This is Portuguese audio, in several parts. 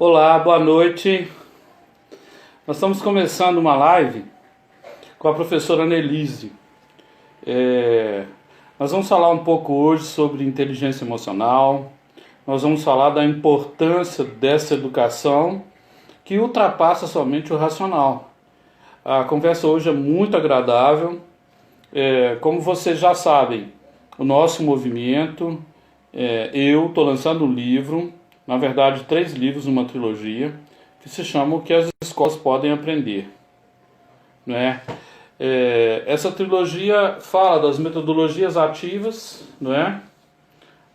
Olá, boa noite. Nós estamos começando uma live com a professora Annelise. Nós vamos falar um pouco hoje sobre inteligência emocional. Nós vamos falar da importância dessa educação que ultrapassa somente o racional. A conversa hoje é muito agradável. Como vocês já sabem, o nosso movimento, eu estou lançando um livro, na verdade 3 livros, uma trilogia, que se chama O que as escolas podem aprender. Né? Essa trilogia fala das metodologias ativas, não é?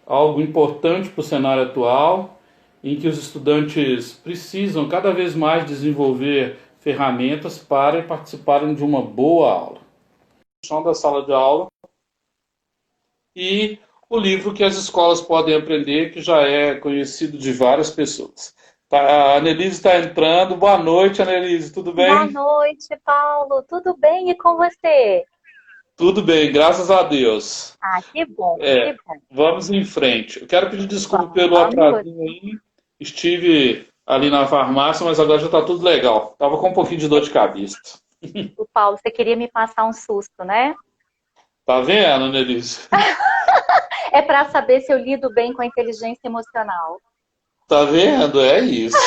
Algo importante para o cenário atual, em que os estudantes precisam cada vez mais desenvolver ferramentas para participarem de uma boa aula. Chão da sala de aula. E o livro que as escolas podem aprender, que já é conhecido de várias pessoas. Tá, a Annelise está entrando. Boa noite, Annelise, tudo Boa bem? noite, Paulo. Tudo bem e com você? Tudo bem, graças a Deus. Ah, que bom, que É, bom. vamos em frente. Eu quero pedir desculpa pelo Vamos. atrasinho aí. Estive ali na farmácia, mas agora já está tudo legal. Tava com um pouquinho de dor de cabeça. O Paulo, você queria me passar um susto, né? Tá vendo, Annelise? É para saber se eu lido bem com a inteligência emocional. Tá vendo? É isso.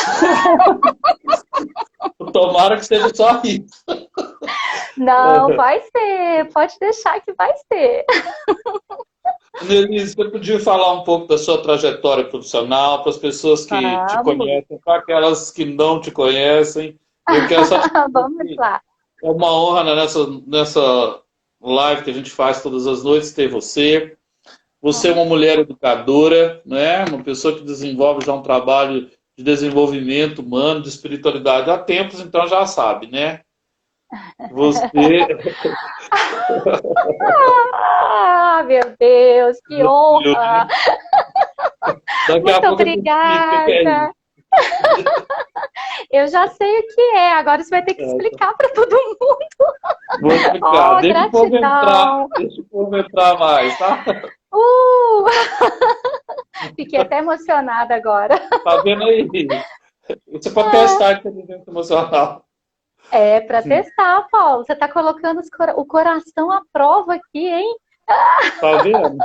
Tomara que seja só isso. Não, vai ser. Pode deixar que vai ser. Denise, você podia falar um pouco da sua trajetória profissional para as pessoas que te Vamos. conhecem, para aquelas que não te conhecem. Eu quero só te dizer Vamos que lá. é uma honra, né, nessa live que a gente faz todas as noites ter você. Você é uma mulher educadora, né? Uma pessoa que desenvolve já um trabalho de desenvolvimento humano, de espiritualidade há tempos, então já sabe, né? Você, Ah, meu Deus, que honra! daqui a Muito pouco eu te explico o que é isso. obrigada. Eu já sei o que é, agora você vai ter que explicar para todo mundo. Vou explicar. Oh, gratidão! Deixa o povo entrar mais, tá? Uh! Fiquei até emocionada agora. Tá vendo aí? Isso é para testar a inteligência emocional. É para testar, Paulo. Você está colocando o coração à prova aqui, hein? Tá vendo?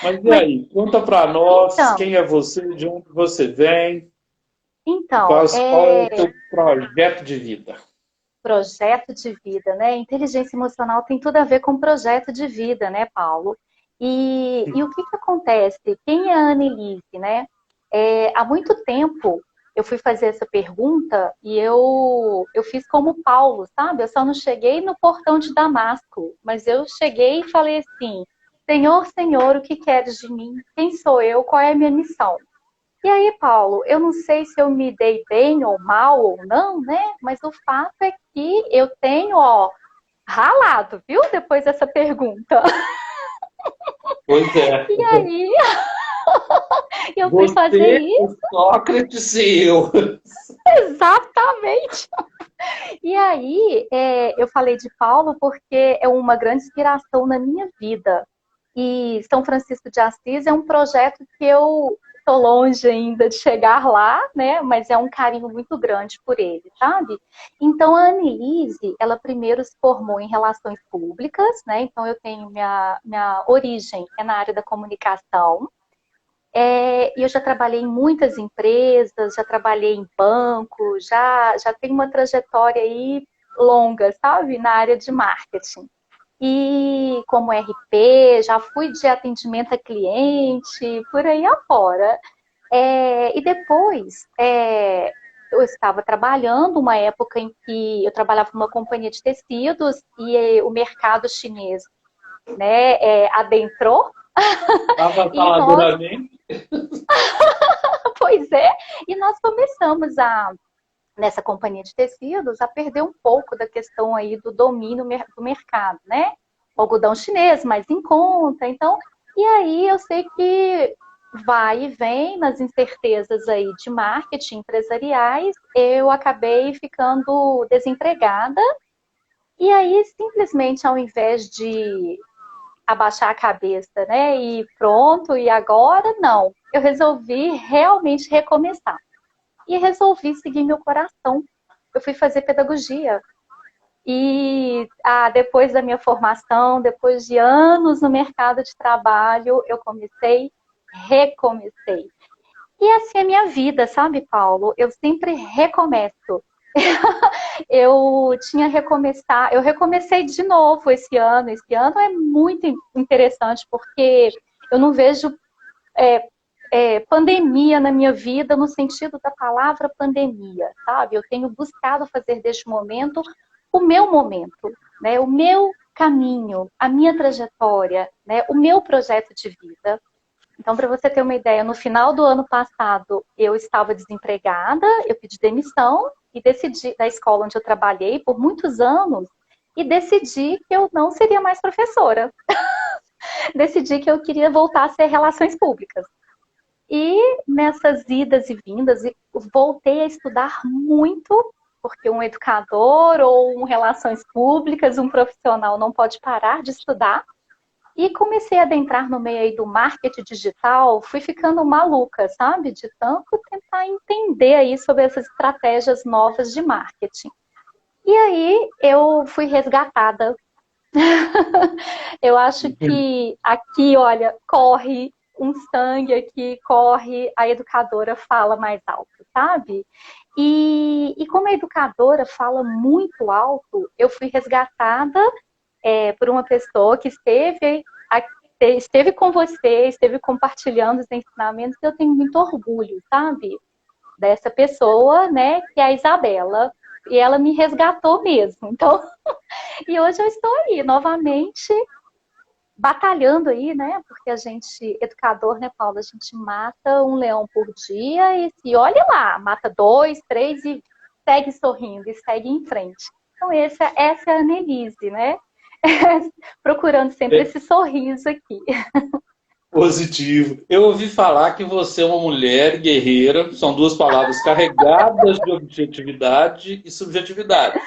Mas e Mas aí? Conta para nós então, quem é você, de onde você vem, então, qual é o seu projeto de vida. projeto de vida, né? Inteligência emocional tem tudo a ver com projeto de vida, né, Paulo? E o que que acontece? Quem é a Annelise, né? Há muito tempo eu fui fazer essa pergunta e eu fiz como Paulo, sabe? Eu só não cheguei no portão de Damasco, mas eu cheguei e falei assim: Senhor, Senhor, o que queres de mim? Quem sou eu? Qual é a minha missão? E aí, Paulo, eu não sei se eu me dei bem ou mal ou não, né? Mas o fato é que eu tenho, ó, ralado, viu? Depois dessa pergunta. Pois é. E aí, eu fui fazer Você, o isso. Sócrates e eu. Exatamente. E aí, eu falei de Paulo porque é uma grande inspiração na minha vida. E São Francisco de Assis é um projeto que eu estou longe ainda de chegar lá, né? Mas é um carinho muito grande por ele, sabe? Então, a Annelise, ela primeiro se formou em relações públicas, né? Então, eu tenho minha origem é na área da comunicação. E eu já trabalhei em muitas empresas, já trabalhei em banco, já tenho uma trajetória aí longa, sabe, na área de marketing. E como RP, já fui de atendimento a cliente, por aí afora. E depois, eu estava trabalhando, uma época em que eu trabalhava numa companhia de tecidos e o mercado chinês, né, adentrou e nós Avassaladoramente. Pois é, e nós começamos nessa companhia de tecidos, a perder um pouco da questão aí do domínio do mercado, né? O algodão chinês mais em conta, então, e aí eu sei que vai e vem nas incertezas aí de marketing empresariais, eu acabei ficando desempregada, e aí simplesmente ao invés de abaixar a cabeça, né? E pronto, e agora não. Eu resolvi realmente recomeçar. E resolvi seguir meu coração. Eu fui fazer pedagogia. E depois da minha formação, depois de anos no mercado de trabalho, eu recomecei. E assim é a minha vida, sabe, Paulo? Eu sempre recomeço. Eu recomecei de novo esse ano. Esse ano é muito interessante, porque eu não vejo pandemia na minha vida no sentido da palavra pandemia, sabe? Eu tenho buscado fazer deste momento, né? O meu caminho, a minha trajetória, né? O meu projeto de vida. Então, para você ter uma ideia, no final do ano passado, eu estava desempregada, eu pedi demissão e decidi, da escola onde eu trabalhei por muitos anos, e decidi que eu não seria mais professora. Decidi que eu queria voltar a ser relações públicas. E nessas idas e vindas, voltei a estudar muito, porque um educador ou um relações públicas, um profissional não pode parar de estudar. E comecei a adentrar no meio aí do marketing digital, fui ficando maluca, sabe? De tanto tentar entender aí sobre essas estratégias novas de marketing. E aí eu fui resgatada. Eu acho que aqui, olha, corre um sangue aqui, corre, a educadora fala mais alto, sabe? E como a educadora fala muito alto, eu fui resgatada por uma pessoa que esteve com você, esteve compartilhando os ensinamentos, e eu tenho muito orgulho, sabe? Dessa pessoa, né, que é a Isabela. E ela me resgatou mesmo. Então, e hoje eu estou aí, novamente, batalhando aí, né? Porque a gente, educador, né, Paula, a gente mata um leão por dia e olha lá, mata 2, 3 e segue sorrindo e segue em frente. Então, essa é a Annelise, né? Procurando sempre esse sorriso aqui. Positivo. Eu ouvi falar que você é uma mulher guerreira, são duas palavras carregadas de objetividade e subjetividade,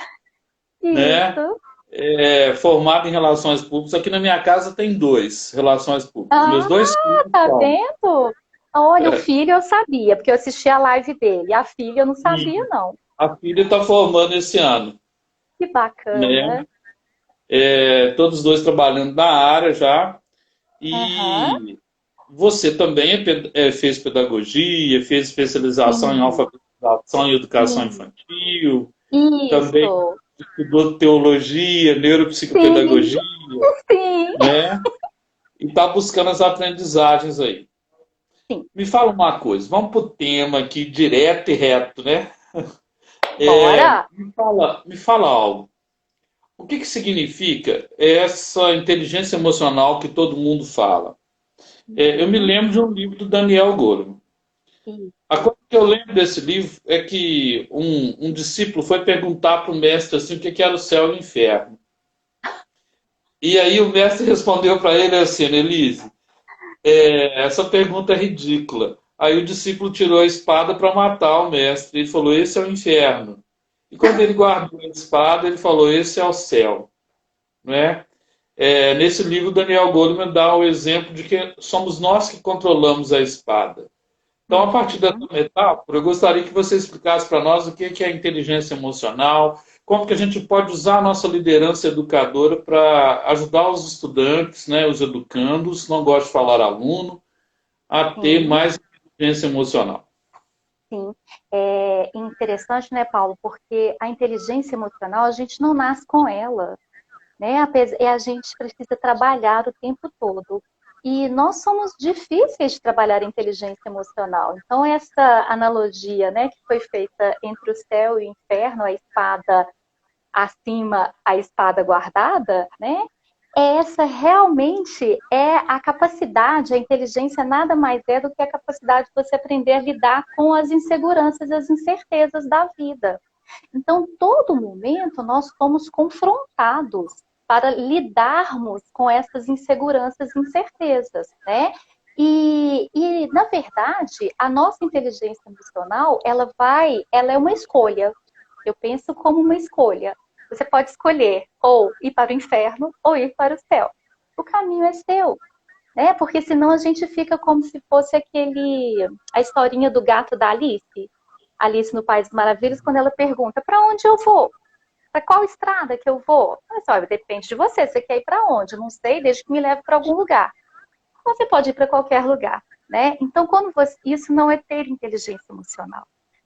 né? Isso. Formada em relações públicas. Aqui na minha casa tem dois, relações públicas. Meus Ah, dois filhos tá são. vendo? Olha, o É, filho eu sabia, porque eu assisti a live dele. A filha eu não sabia, e não. a filha está formando esse ano, Que bacana. né? Todos os dois trabalhando na área já. Aham. E você também fez pedagogia, fez especialização em Sim, alfabetização e educação sim. infantil, também Isso. estudou teologia, Sim, neuropsicopedagogia, sim. né? E está buscando as aprendizagens aí. Sim, Me fala uma coisa, vamos para o tema aqui direto e reto, né? bora. Me fala algo. O que significa essa inteligência emocional que todo mundo fala? Eu me Uhum. lembro de um livro do Daniel Goleman. Isso. A coisa que eu lembro desse livro é que um discípulo foi perguntar para o mestre assim, o que era o céu e o inferno. E aí o mestre respondeu para ele assim, Elise, essa pergunta é ridícula. Aí o discípulo tirou a espada para matar o mestre. Ele falou, esse é o inferno. E quando ele guardou a espada, ele falou, esse é o céu. Né? Nesse livro, Daniel Goleman dá o exemplo de que somos nós que controlamos a espada. Então, a partir dessa Uhum. metáfora, eu gostaria que você explicasse para nós o que é a inteligência emocional, como que a gente pode usar a nossa liderança educadora para ajudar os estudantes, né, os educandos, não gosto de falar aluno, a ter Sim, mais inteligência emocional. sim. É interessante, né, Paulo? Porque a inteligência emocional, a gente não nasce com ela, né? A gente precisa trabalhar o tempo todo. E nós somos difíceis de trabalhar a inteligência emocional. Então, essa analogia, né, que foi feita entre o céu e o inferno, a espada acima, a espada guardada, né? Essa realmente é a capacidade, a inteligência nada mais é do que a capacidade de você aprender a lidar com as inseguranças e as incertezas da vida. Então, todo momento nós somos confrontados para lidarmos com essas inseguranças e incertezas, né? Na verdade, a nossa inteligência emocional, ela é uma escolha. Eu penso como uma escolha. Você pode escolher ou ir para o inferno ou ir para o céu. o caminho é seu, né? Porque senão a gente fica como se fosse a historinha do gato da Alice, Alice no País das Maravilhas, quando ela pergunta, para onde eu vou? Para qual estrada que eu vou? Olha, depende de você, você quer ir para onde? Eu não sei, desde que me leve para algum lugar. Você pode ir para qualquer lugar, né? Então, isso não é ter inteligência emocional.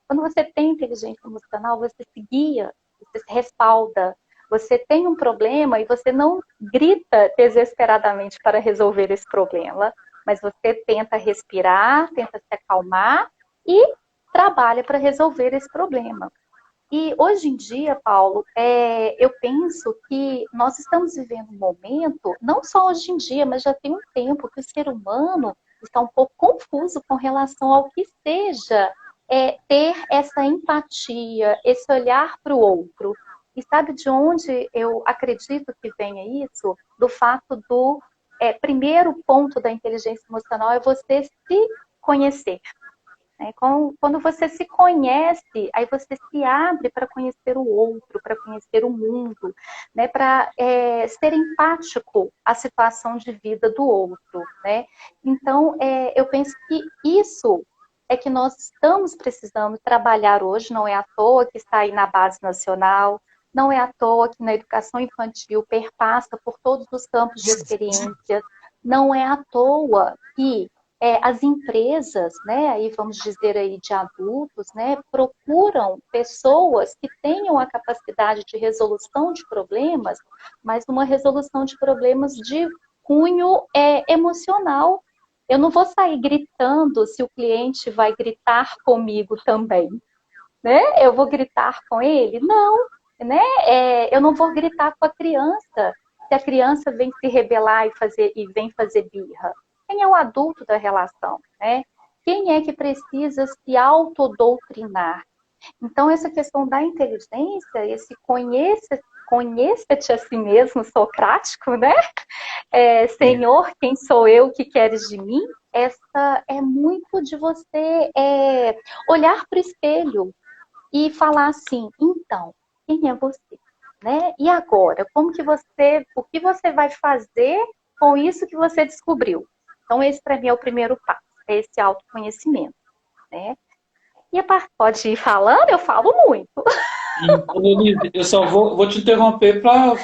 Quando você tem inteligência emocional, você se guia, você se respalda, você tem um problema e você não grita desesperadamente para resolver esse problema, mas você tenta respirar, tenta se acalmar e trabalha para resolver esse problema. E hoje em dia, Paulo, eu penso que nós estamos vivendo um momento, não só hoje em dia, mas já tem um tempo que o ser humano está um pouco confuso com relação ao que seja ter essa empatia, esse olhar para o outro. E sabe de onde eu acredito que venha isso? Do fato do primeiro ponto da inteligência emocional é você se conhecer. Né? Quando você se conhece, aí você se abre para conhecer o outro, para conhecer o mundo, né? Para ser empático à situação de vida do outro. Né? Então, eu penso que isso é que nós estamos precisando trabalhar hoje, não é à toa que está aí na base nacional, não é à toa que na educação infantil perpassa por todos os campos de experiência, não é à toa que as empresas, né, aí vamos dizer aí de adultos, né, procuram pessoas que tenham a capacidade de resolução de problemas, mas uma resolução de problemas de cunho emocional. Eu não vou sair gritando se o cliente vai gritar comigo também, né? Eu vou gritar com ele? Não, né? Eu não vou gritar com a criança se a criança vem se rebelar e vem fazer birra. Quem é o adulto da relação, né? Quem é que precisa se autodoutrinar? Então, essa questão da inteligência, esse conheça-te a si mesmo, socrático, né? Senhor, quem sou eu, que queres de mim? Essa é muito de você olhar para o espelho e falar assim, então, quem é você? Né? E agora, o que você vai fazer com isso que você descobriu? Então, esse para mim é o primeiro passo, é esse autoconhecimento, né? E a parte pode ir falando, eu falo muito. Então, Denise, eu só vou te interromper para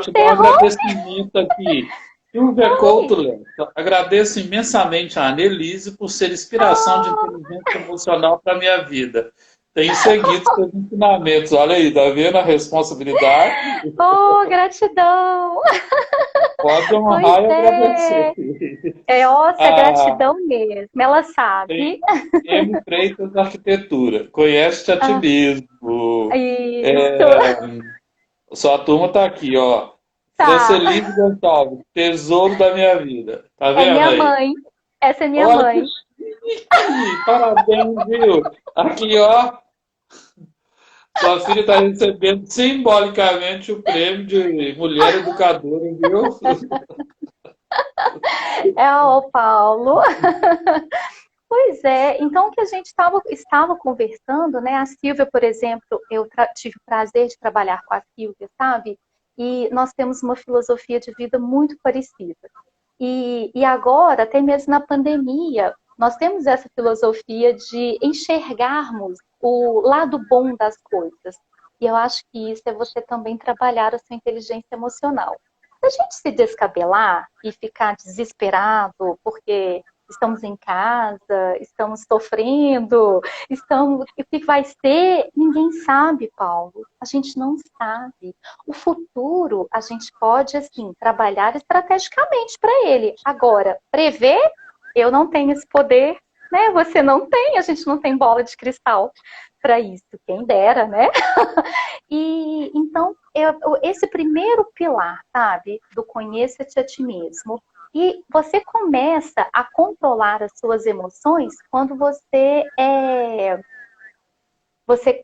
te dar um Interrompe. agradecimento aqui. Silvia Couto Leite, agradeço imensamente a Annelise por ser inspiração de Oh, inteligência emocional para a minha vida. Tenho seguido seus ensinamentos. Olha aí, tá vendo a responsabilidade? oh, gratidão. Pode Pois honrar e agradecer. é. Nossa, A gratidão mesmo. Ela sabe. tem M. Freitas Arquitetura. Conhece-te a ti Ah, mesmo. isso. É, sua turma está aqui, ó. Tá. Francelise Gonçalves, tesouro da minha vida. Tá É vendo minha aí? mãe. Essa é minha Olha que mãe. chique! Parabéns, viu? Aqui, ó. Sua filha está recebendo simbolicamente o prêmio de mulher educadora, viu? É o Paulo. Pois é, então o que a gente estava conversando, né? A Silvia, por exemplo, eu tive o prazer de trabalhar com a Silvia, sabe? E nós temos uma filosofia de vida muito parecida. E agora, até mesmo na pandemia, nós temos essa filosofia de enxergarmos o lado bom das coisas. E eu acho que isso é você também trabalhar a sua inteligência emocional. Se a gente se descabelar e ficar desesperado porque estamos em casa, estamos sofrendo, o que vai ser? Ninguém sabe, Paulo. A gente não sabe. O futuro, a gente pode, assim, trabalhar estrategicamente para ele. Agora, prever, eu não tenho esse poder, né? Você não tem, a gente não tem bola de cristal para isso. Quem dera, né? E então, esse primeiro pilar, sabe, do conheça-te a ti mesmo. E você começa a controlar as suas emoções quando você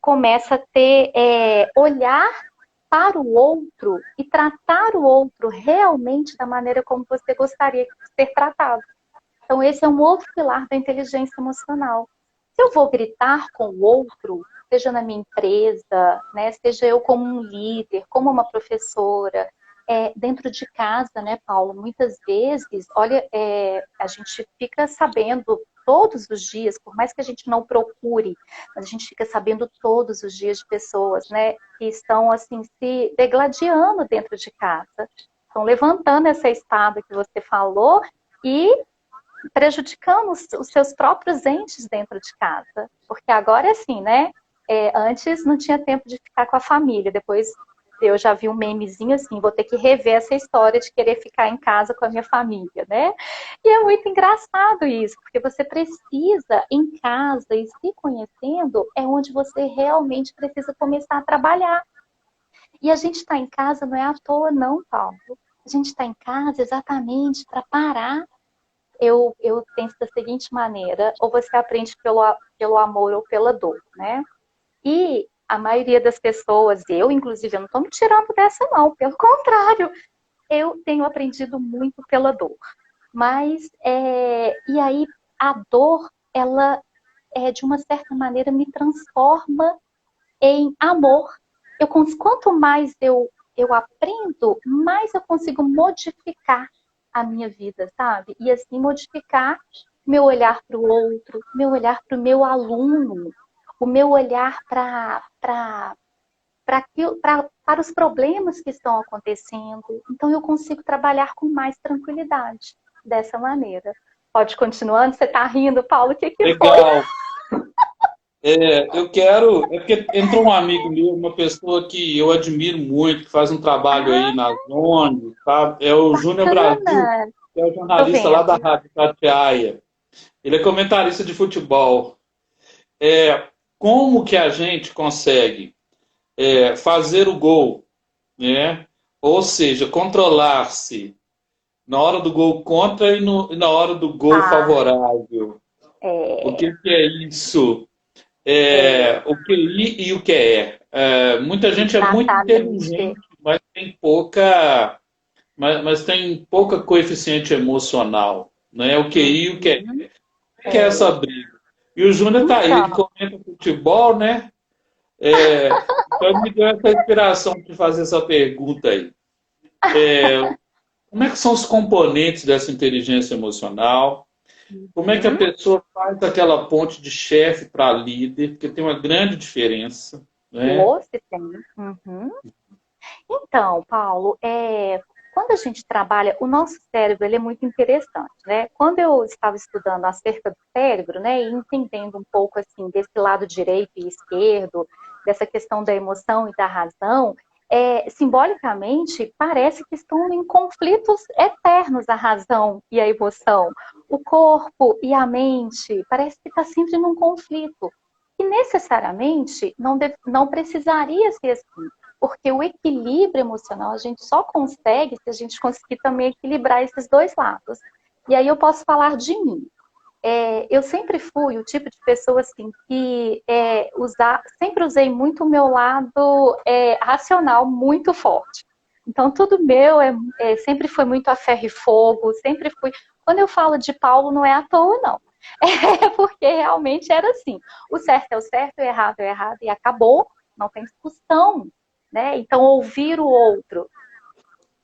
começa a ter olhar para o outro e tratar o outro realmente da maneira como você gostaria de ser tratado. Então, esse é um outro pilar da inteligência emocional. Se eu vou gritar com o outro, seja na minha empresa, né, seja eu como um líder, como uma professora, dentro de casa, né, Paulo? Muitas vezes, olha, a gente fica sabendo todos os dias, por mais que a gente não procure, mas a gente fica sabendo todos os dias de pessoas, né, que estão, assim, se degladiando dentro de casa, estão levantando essa espada que você falou e prejudicando os seus próprios entes dentro de casa. Porque agora é assim, né? Antes não tinha tempo de ficar com a família, depois eu já vi um memezinho assim, vou ter que rever essa história de querer ficar em casa com a minha família, né? E é muito engraçado isso, porque você precisa, em casa e se conhecendo, é onde você realmente precisa começar a trabalhar. E a gente está em casa não é à toa, não, Paulo. A gente está em casa exatamente para parar. Eu penso da seguinte maneira, ou você aprende pelo amor ou pela dor, né? E a maioria das pessoas, eu inclusive, eu não estou me tirando dessa não, pelo contrário, eu tenho aprendido muito pela dor. Mas, e aí, a dor, ela, de uma certa maneira, me transforma em amor. Quanto mais eu aprendo, mais eu consigo modificar a minha vida, sabe? E assim modificar meu olhar para o outro, meu olhar para o meu aluno, o meu olhar para os problemas que estão acontecendo. Então eu consigo trabalhar com mais tranquilidade dessa maneira. Pode continuando, você está rindo, Paulo, o que foi? Legal. Eu quero. É porque entrou um amigo meu, uma pessoa que eu admiro muito, que faz um trabalho aí na ONG, tá? É o Júnior Brasil, Bacana, que é o tô jornalista lá da vendo. Rádio Tatiaia. Ele é comentarista de futebol. Como que a gente consegue fazer o gol, né? Ou seja, controlar-se na hora do gol contra e na hora do gol Ah, favorável. O é, que é isso? é, O QI e o QE. Muita gente é muito exatamente. inteligente, mas tem pouca, mas tem pouca coeficiente emocional, né? O QI e o QE. Uhum, Que é essa é. briga? E o Júnior tá aí, ele Então, comenta futebol, né? Então me deu essa inspiração de fazer essa pergunta aí. Como é que são os componentes dessa inteligência emocional? Como é que a uhum, pessoa faz aquela ponte de chefe para líder? Porque tem uma grande diferença, né? você tem. Uhum. Então, Paulo, quando a gente trabalha, o nosso cérebro ele é muito interessante, né? Quando eu estava estudando acerca do cérebro, né, e entendendo um pouco assim desse lado direito e esquerdo, dessa questão da emoção e da razão, simbolicamente parece que estão em conflitos eternos a razão e a emoção, o corpo e a mente, parece que está sempre num conflito. E necessariamente não precisaria ser assim. Porque o equilíbrio emocional a gente só consegue se a gente conseguir também equilibrar esses dois lados. E aí eu posso falar de mim. Eu sempre fui o tipo de pessoa assim que sempre usei muito o meu lado racional muito forte. Então tudo meu sempre foi muito a ferro e fogo, sempre fui. Quando eu falo de Paulo não é à toa não, é porque realmente era assim. O certo é o certo, o errado é o errado e acabou. Não tem discussão, né? Então ouvir o outro.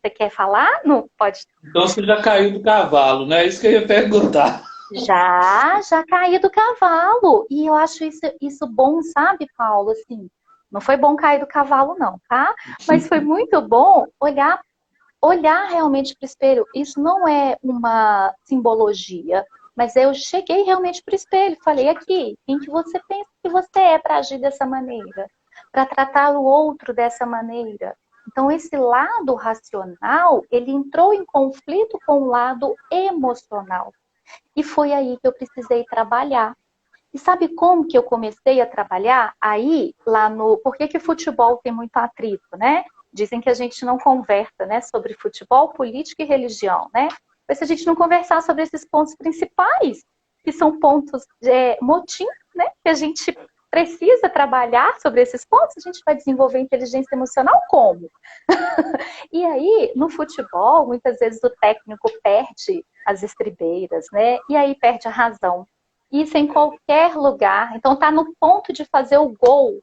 Você quer falar? Não pode. Então você já caiu do cavalo, né? Isso que eu ia perguntar. Já caí do cavalo. E eu acho isso bom, sabe, Paulo? Assim, não foi bom cair do cavalo, não, tá? Mas foi muito bom olhar realmente para o espelho. Isso não é uma simbologia, mas eu cheguei realmente para o espelho. Falei aqui, quem que você pensa que você é para agir dessa maneira? Para tratar o outro dessa maneira? Então, esse lado racional, ele entrou em conflito com o lado emocional. E foi aí que eu precisei trabalhar. E sabe como que eu comecei a trabalhar? Aí, lá no... Por que que o futebol tem muito atrito, né? Dizem que a gente não conversa, né, sobre futebol, política e religião, né? Mas se a gente não conversar sobre esses pontos principais, que são pontos de motim, né, que a gente precisa trabalhar sobre esses pontos, a gente vai desenvolver inteligência emocional como? E aí, no futebol, muitas vezes o técnico perde as estribeiras, né? E aí perde a razão. Isso em qualquer lugar. Então tá no ponto de fazer o gol.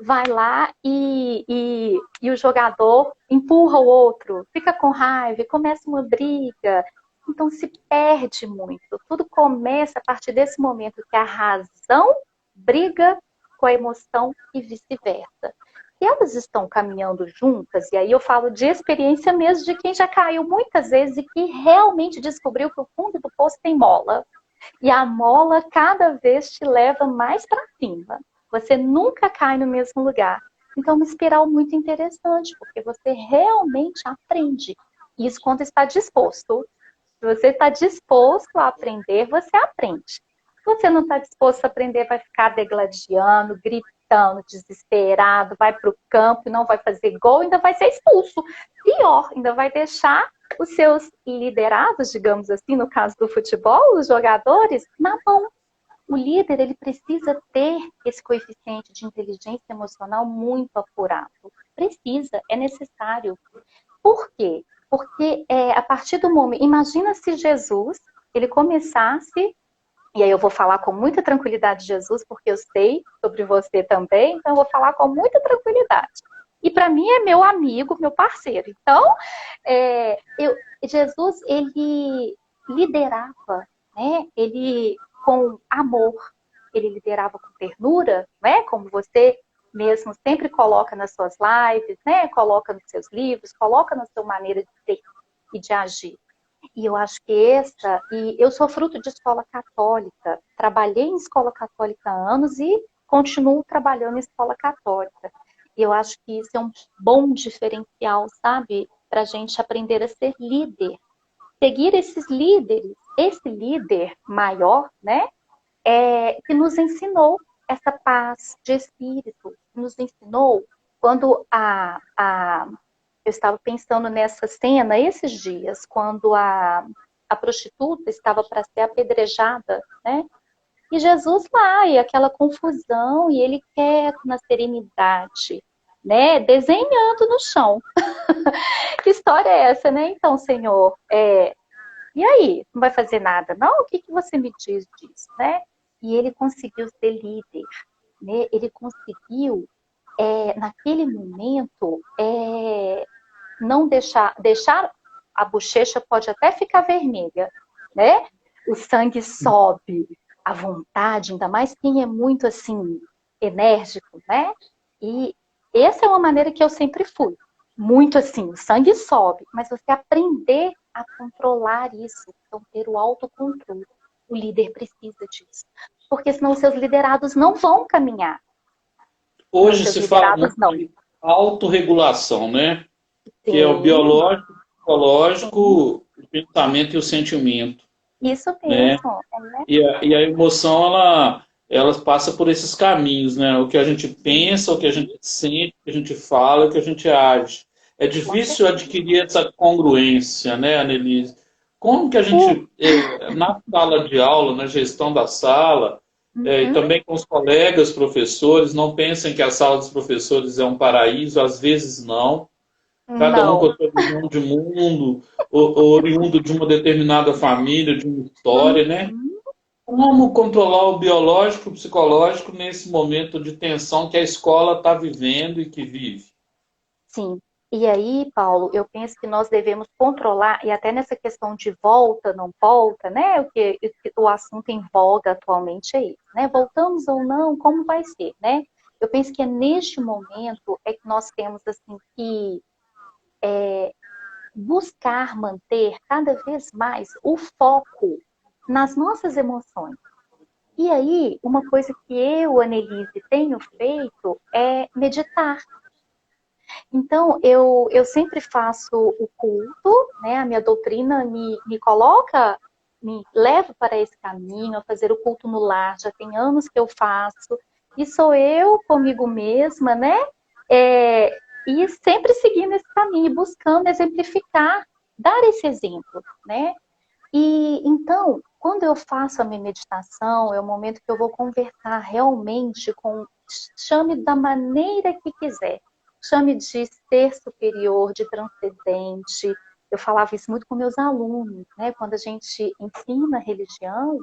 vai lá e o jogador empurra o outro, fica com raiva, começa uma briga. Então se perde muito. Tudo começa a partir desse momento que a razão briga com a emoção e vice-versa. E elas estão caminhando juntas, e aí eu falo de experiência mesmo de quem já caiu muitas vezes e que realmente descobriu que o fundo do poço tem mola. E a mola cada vez te leva mais para cima. Você nunca cai no mesmo lugar. Então, é uma espiral muito interessante, porque você realmente aprende. Isso quando está disposto. Se você está disposto a aprender, você aprende. Se você não está disposto a aprender, vai ficar degladiando, gritando, desesperado, vai para o campo e não vai fazer gol, ainda vai ser expulso. Pior, ainda vai deixar os seus liderados, digamos assim, no caso do futebol, os jogadores, na mão. O líder, ele precisa ter esse coeficiente de inteligência emocional muito apurado. Precisa, é necessário. Por quê? Porque a partir do momento, imagina se Jesus, ele começasse, e aí eu vou falar com muita tranquilidade de Jesus, porque eu sei sobre você também, então eu vou falar com muita tranquilidade. E para mim é meu amigo, meu parceiro. Então, Jesus, ele liderava, né? Ele com amor, ele liderava com ternura, né? Como você mesmo sempre coloca nas suas lives, né? Coloca nos seus livros, coloca na sua maneira de ser e de agir. E eu acho que e eu sou fruto de escola católica, trabalhei em escola católica há anos e continuo trabalhando em escola católica. E eu acho que isso é um bom diferencial, sabe? Para a gente aprender a ser líder. Seguir esses líderes, esse líder maior, né? Que nos ensinou essa paz de espírito, nos ensinou quando eu estava pensando nessa cena esses dias, quando a prostituta estava para ser apedrejada, né? E Jesus lá, e aquela confusão, e ele quieto na serenidade, né? Desenhando no chão. Que história é essa, né? Então, Senhor, e aí? Não vai fazer nada, não? O que você me diz disso, né? E ele conseguiu ser líder, né? Ele conseguiu, naquele momento, não deixar a bochecha pode até ficar vermelha, né? O sangue sobe, a vontade, ainda mais quem é muito assim enérgico, né? E essa é uma maneira que eu sempre fui, muito assim, o sangue sobe, mas você aprender a controlar isso, então ter o autocontrole. O líder precisa disso, porque senão os seus liderados não vão caminhar. Senão os Hoje seus se fala liderados muito não. de autorregulação, né? Que é o Sim, biológico, o sim. psicológico, o pensamento e o sentimento, Isso né? mesmo. E a emoção, ela passa por esses caminhos, né? O que a gente pensa, o que a gente sente, o que a gente fala, o que a gente age. É Com difícil certeza. adquirir essa congruência, né, Annelise? Como que a Uh, gente, na sala de aula, na gestão da sala, e uhum. também com os colegas professores, não pensem que a sala dos professores é um paraíso, às vezes não. Cada um com Não. a sua visão de mundo, oriundo de uma determinada família, de uma história, né? Uhum. Como controlar o biológico e o psicológico nesse momento de tensão que a escola está vivendo e que vive? Sim. E aí, Paulo, eu penso que nós devemos controlar, e até nessa questão de volta, não volta, né? O assunto em voga atualmente é isso, né? Voltamos ou não, como vai ser, né? Eu penso que é neste momento é que nós temos assim que buscar manter cada vez mais o foco nas nossas emoções. E aí, uma coisa que eu, Annelise, tenho feito é meditar. Então, eu sempre faço o culto, né? A minha doutrina me coloca, me leva para esse caminho, a fazer o culto no lar. Já tem anos que eu faço. E sou eu comigo mesma, né? E sempre seguindo esse caminho, buscando exemplificar, dar esse exemplo, né? E então, quando eu faço a minha meditação, é o momento que eu vou conversar realmente com, chame da maneira que quiser, chame de ser superior, de transcendente. Eu falava isso muito com meus alunos, né? Quando a gente ensina religião,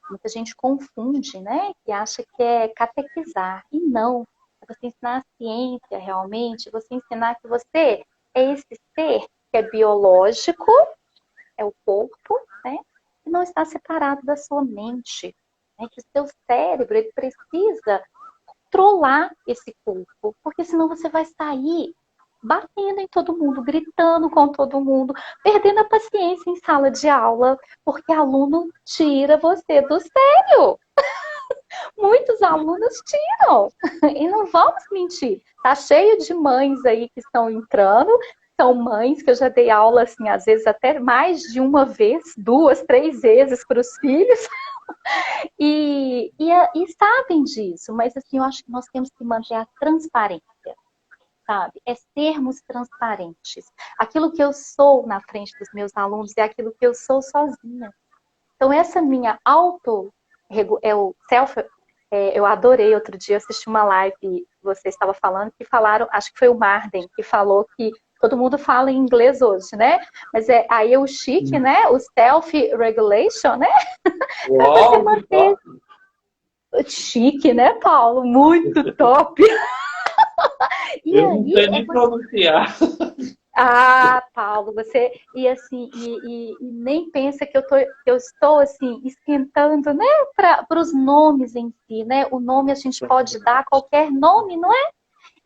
muita gente confunde, né? Que acha que é catequizar. E não. você ensinar a ciência realmente, você ensinar que você é esse ser que é biológico, é o corpo, né? E não está separado da sua mente. Né? Que o seu cérebro ele precisa controlar esse corpo, porque senão você vai sair batendo em todo mundo, gritando com todo mundo, perdendo a paciência em sala de aula, porque aluno tira você do sério. Muitos alunos tiram. E não vamos mentir. Tá cheio de mães aí que estão entrando. São mães que eu já dei aula, assim, às vezes até mais de uma vez, 2, 3 vezes para os filhos. E sabem disso. Mas, assim, eu acho que nós temos que manter a transparência, sabe? É sermos transparentes. Aquilo que eu sou na frente dos meus alunos é aquilo que eu sou sozinha. Então, essa minha é o self, eu adorei outro dia, eu assisti uma live que você estava falando, que falaram, acho que foi o Marden, que falou que todo mundo fala em inglês hoje, né? Mas aí é o chique, né? O self-regulation, né? Para você Uau, que manter top! chique, né, Paulo? Muito top! E Eu não aí sei é nem pronunciar. Ah, Paulo, você e assim e nem pensa que eu estou assim esquentando, né, para os nomes em si, né? O nome a gente pode dar qualquer nome, não é?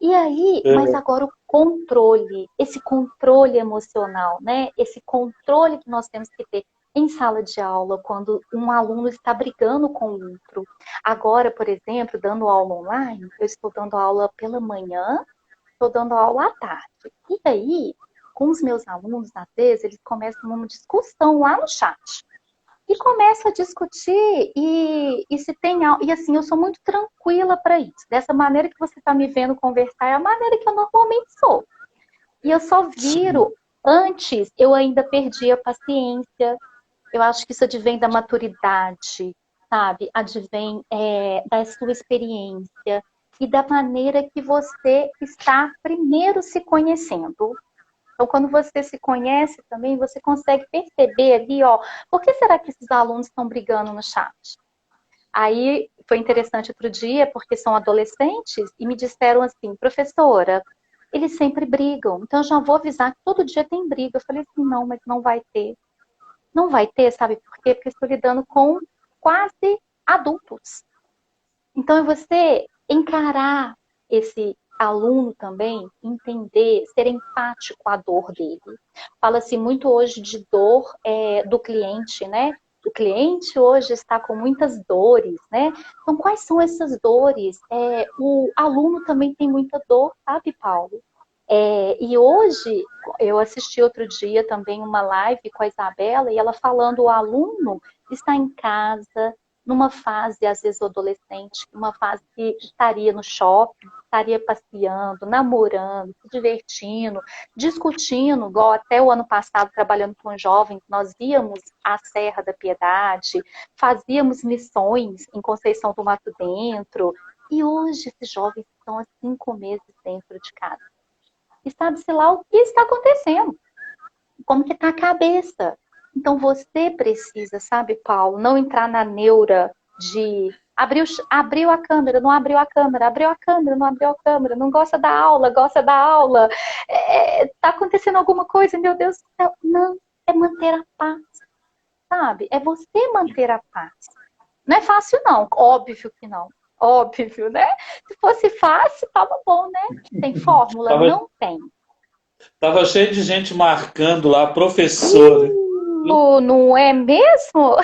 E aí, mas É, agora o controle, esse controle emocional, né? Esse controle que nós temos que ter em sala de aula quando um aluno está brigando com o outro. Agora, por exemplo, dando aula online, eu estou dando aula pela manhã, estou dando aula à tarde. E aí, com os meus alunos, às vezes, eles começam uma discussão lá no chat. E começam a discutir e se tem algo. E assim, eu sou muito tranquila para isso. Dessa maneira que você está me vendo conversar, é a maneira que eu normalmente sou. E eu só viro. Antes, eu ainda perdia a paciência. Eu acho que isso advém da maturidade, sabe? Advém da sua experiência e da maneira que você está primeiro se conhecendo. Então, quando você se conhece também, você consegue perceber ali, ó, por que será que esses alunos estão brigando no chat? Aí foi interessante outro dia, porque são adolescentes e me disseram assim, professora, eles sempre brigam, então eu já vou avisar que todo dia tem briga. Eu falei assim, não, mas não vai ter. Não vai ter, sabe por quê? Porque estou lidando com quase adultos. Então, é você encarar esse aluno também, entender, ser empático à dor dele. Fala-se muito hoje de dor do cliente, né? O cliente hoje está com muitas dores, né? Então, quais são essas dores? O aluno também tem muita dor, sabe, Paulo? E hoje, eu assisti outro dia também uma live com a Isabela, e ela falando, o aluno está em casa, numa fase, às vezes, adolescente, uma fase que estaria no shopping, estaria passeando, namorando, se divertindo, discutindo, igual até o ano passado, trabalhando com jovens, nós íamos à Serra da Piedade, fazíamos missões em Conceição do Mato Dentro, e hoje esses jovens estão há 5 meses dentro de casa. E sabe-se lá o que está acontecendo, como que está a cabeça. Então você precisa, sabe, Paulo, não entrar na neura de abriu a câmera, não abriu a câmera, abriu a câmera, não abriu a câmera, não gosta da aula, gosta da aula, tá acontecendo alguma coisa, meu Deus do céu. Não, é manter a paz, sabe? É você manter a paz. Não é fácil, não, óbvio que não. Óbvio, né? Se fosse fácil, tava bom, né? Tem fórmula? tava, Não tem. tava cheio de gente marcando lá, professor. Não é mesmo?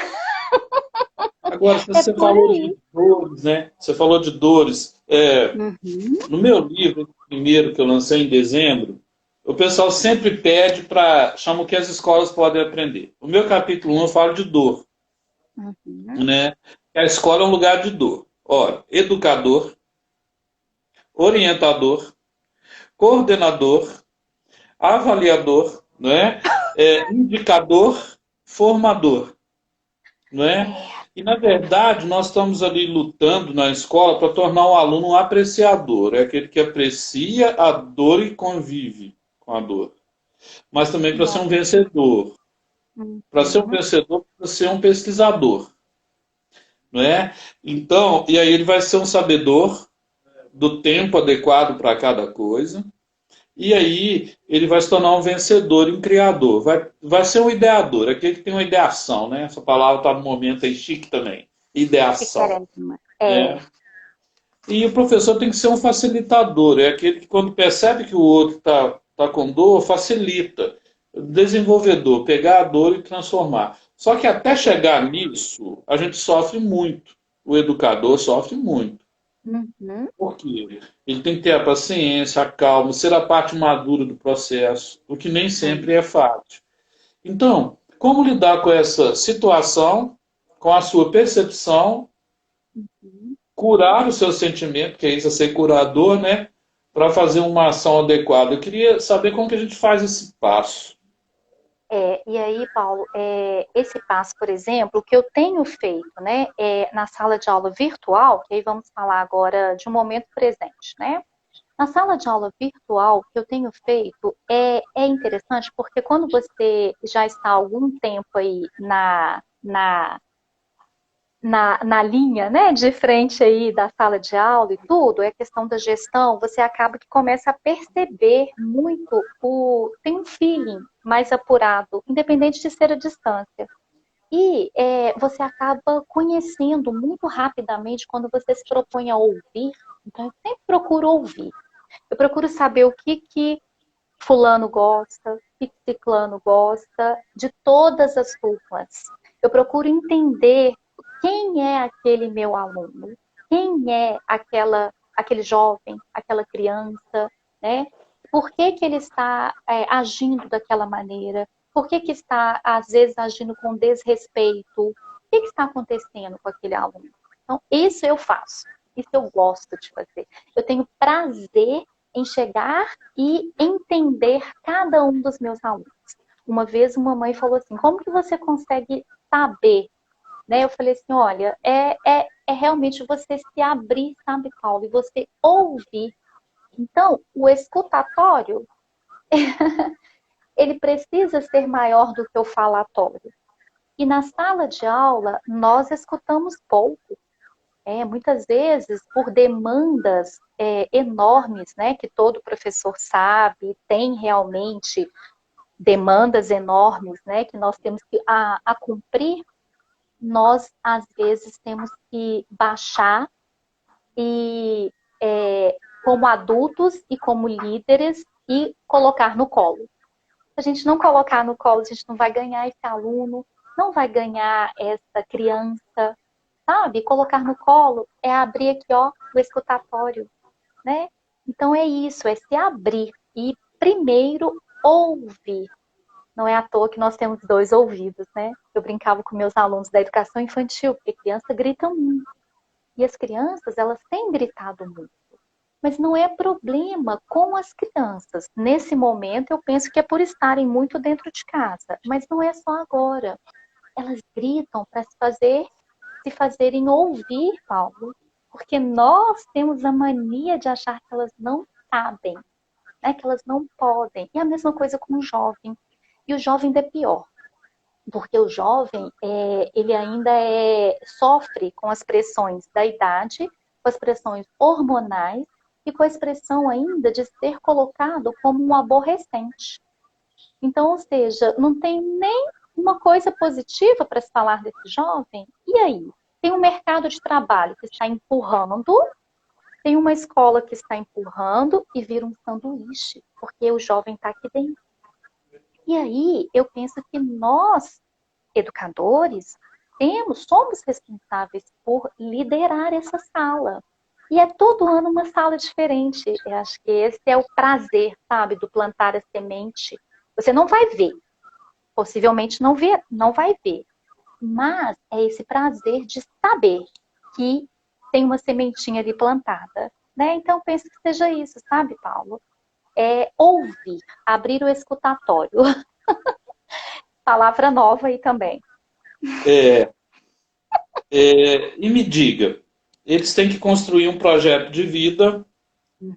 Agora, se É você por falou de aí. dores, né? Você falou de dores. Uhum. No meu livro, primeiro que eu lancei em dezembro, o pessoal sempre pede para chama o que as escolas podem aprender. O meu capítulo 1 eu falo de dor, Uhum. né? A escola é um lugar de dor. Ora, educador, orientador, coordenador, avaliador, né? Indicador, formador, né? É. E na verdade nós estamos ali lutando na escola para tornar o aluno um apreciador, é aquele que aprecia a dor e convive com a dor. Mas também para ser um Nossa. vencedor. Para ser um Uhum. vencedor, precisa ser um pesquisador, não é? Então, e aí ele vai ser um sabedor, do tempo adequado para cada coisa. E aí ele vai se tornar um vencedor e um criador. Vai ser um ideador, aquele que tem uma ideação, né? Essa palavra está no momento aí chique também. Ideação. Chiquérrima. Né? E o professor tem que ser um facilitador, é aquele que quando percebe que o outro tá com dor, facilita. Desenvolvedor, pegar a dor e transformar. Só que até chegar nisso, a gente sofre muito. O educador sofre muito. Uhum. Por quê? Ele tem que ter a paciência, a calma, ser a parte madura do processo, o que nem sempre é fácil. Então, como lidar com essa situação, com a sua percepção, curar o seu sentimento, que é isso, é ser curador, né? Para fazer uma ação adequada. Eu queria saber como que a gente faz esse passo. E aí, Paulo, esse passo, por exemplo, o que eu tenho feito, né, na sala de aula virtual, que aí vamos falar agora de um momento presente, né? Na sala de aula virtual, o que eu tenho feito é interessante, porque quando você já está há algum tempo aí na linha, né, de frente aí da sala de aula e tudo, é questão da gestão, você acaba que começa a perceber muito tem um feeling mais apurado, independente de ser a distância. E você acaba conhecendo muito rapidamente quando você se propõe a ouvir. Então, eu sempre procuro ouvir. Eu procuro saber o que fulano gosta, o que ciclano gosta, de todas as turmas. Eu procuro entender quem é aquele meu aluno, quem é aquele jovem, aquela criança, né? Por que que ele está agindo daquela maneira? Por que que está, às vezes, agindo com desrespeito? O que que está acontecendo com aquele aluno? Então, isso eu faço. Isso eu gosto de fazer. Eu tenho prazer em chegar e entender cada um dos meus alunos. Uma vez uma mãe falou assim, como que você consegue saber? Né? Eu falei assim, olha, é realmente você se abrir, sabe, Paulo? E você ouvir. Então, o escutatório, ele precisa ser maior do que o falatório. E na sala de aula, nós escutamos pouco. Muitas vezes, por demandas enormes, né, que todo professor sabe, tem realmente demandas enormes, né, que nós temos que a cumprir, nós, às vezes, temos que baixar e, como adultos e como líderes, e colocar no colo. Se a gente não colocar no colo, a gente não vai ganhar esse aluno, não vai ganhar essa criança, sabe? Colocar no colo é abrir aqui, ó, o escutatório, né? Então é isso, é se abrir e primeiro ouvir. Não é à toa que nós temos dois ouvidos, né? Eu brincava com meus alunos da educação infantil, porque criança grita muito. E as crianças, elas têm gritado muito. Mas não é problema com as crianças. Nesse momento, eu penso que é por estarem muito dentro de casa. Mas não é só agora. Elas gritam para se fazerem ouvir, Paulo. Porque nós temos a mania de achar que elas não sabem, né? Que elas não podem. E a mesma coisa com o jovem. E o jovem ainda é pior. Porque o jovem, ele ainda sofre com as pressões da idade, com as pressões hormonais e com a expressão ainda de ser colocado como um aborrecente. Então, ou seja, não tem nem uma coisa positiva para se falar desse jovem. E aí? Tem um mercado de trabalho que está empurrando, tem uma escola que está empurrando e vira um sanduíche, porque o jovem está aqui dentro. E aí, eu penso que nós, educadores, somos responsáveis por liderar essa sala. E é todo ano uma sala diferente. Eu acho que esse é o prazer, sabe, do plantar a semente. Você não vai ver, possivelmente não vai ver, mas é esse prazer de saber que tem uma sementinha ali plantada, né? Então, penso que seja isso, sabe, Paulo? É ouvir, abrir o escutatório. Palavra nova aí também. É, e me diga, eles têm que construir um projeto de vida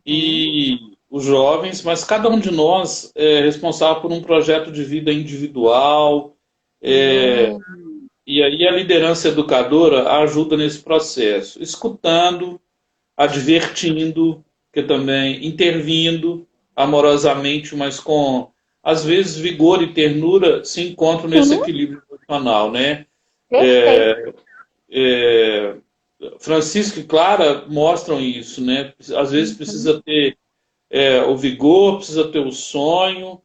e os jovens, mas cada um de nós é responsável por um projeto de vida individual, e aí a liderança educadora ajuda nesse processo, escutando, advertindo, que também intervindo amorosamente, mas com, às vezes, vigor e ternura se encontram nesse Sim, equilíbrio emocional, né? perfeito. É, Francisco e Clara mostram isso, né? Às vezes Uhum. precisa ter o vigor, precisa ter o sonho,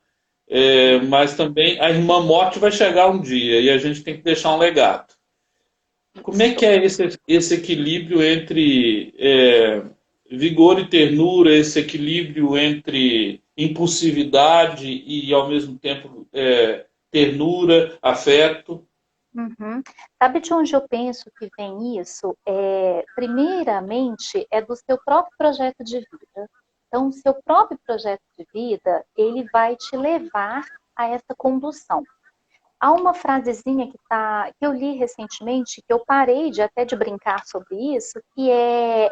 mas também a irmã morte vai chegar um dia e a gente tem que deixar um legado. Como é que Isso. é esse equilíbrio entre vigor e ternura, esse equilíbrio entre impulsividade e, ao mesmo tempo, ternura, afeto? Uhum. Sabe de onde eu penso que vem isso? Primeiramente, é do seu próprio projeto de vida. Então, o seu próprio projeto de vida, ele vai te levar a essa condução. Há uma frasezinha que eu li recentemente, que eu parei de até de brincar sobre isso, que é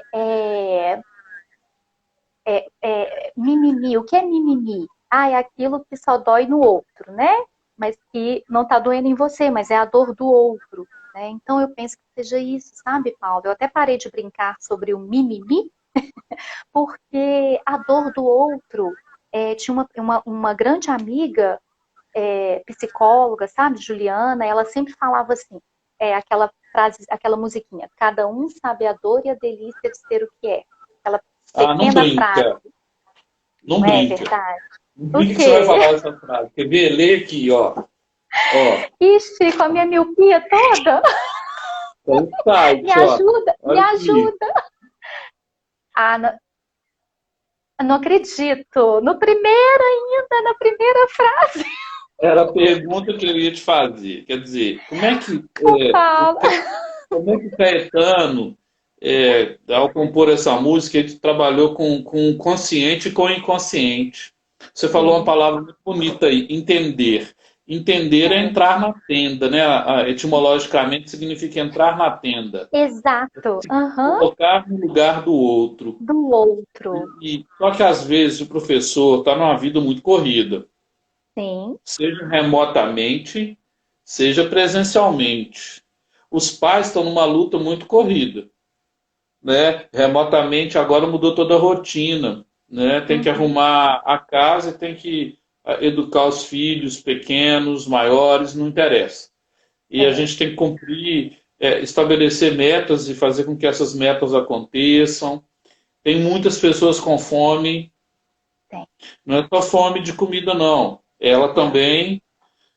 mimimi. O que é mimimi? Ah, é aquilo que só dói no outro, né? Mas que não está doendo em você, mas é a dor do outro, né? Então eu penso que seja isso, sabe, Paulo? Eu até parei de brincar sobre o mimimi, porque a dor do outro tinha uma grande amiga, psicóloga, sabe, Juliana, ela sempre falava assim, aquela frase, aquela musiquinha, cada um sabe a dor e a delícia de ser o que é. Aquela Ah, não pequena frase, brinca, não não é brinca. verdade? Não O brinca que você vai quê? falar essa frase. Quer ver? Lê aqui, ó. Ó, Ixi, com a minha miopia toda, tá o me site, ó. ajuda, me Olha comigo. ajuda. Ah, não, não acredito. No primeiro ainda, na primeira frase. Era a pergunta que eu ia te fazer. Quer dizer, Fala. como é que o Caetano, ao compor essa música, ele trabalhou com o consciente e com o inconsciente? Você falou uma Sim, palavra muito bonita aí, entender. Entender é é. entrar na tenda, né? Etimologicamente significa entrar na tenda. Exato. Se Aham. colocar no lugar do outro. Do outro. Só que às vezes o professor está numa vida muito corrida, Sim. seja remotamente, seja presencialmente. Os pais estão numa luta muito corrida, né? Remotamente agora mudou toda a rotina, né? Tem que Uhum. arrumar a casa e tem que educar os filhos pequenos, maiores, não interessa. E a É, gente tem que cumprir, estabelecer metas e fazer com que essas metas aconteçam. Tem muitas pessoas com fome, tem. não é só fome de comida, não. Ela Não. também,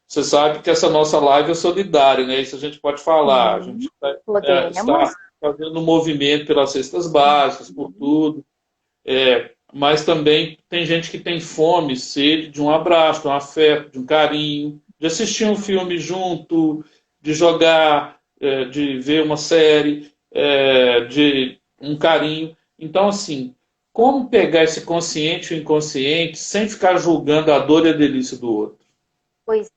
você sabe que essa nossa live é solidária, né? Isso a gente pode falar. A Sim. gente está Podemos. fazendo um movimento pelas cestas básicas, por Uhum. tudo. Mas também tem gente que tem fome, sede de um abraço, de um afeto, de um carinho, de assistir um filme junto, de jogar, de ver uma série, de um carinho. Então, assim, como pegar esse consciente e o inconsciente sem ficar julgando a dor e a delícia do outro? Pois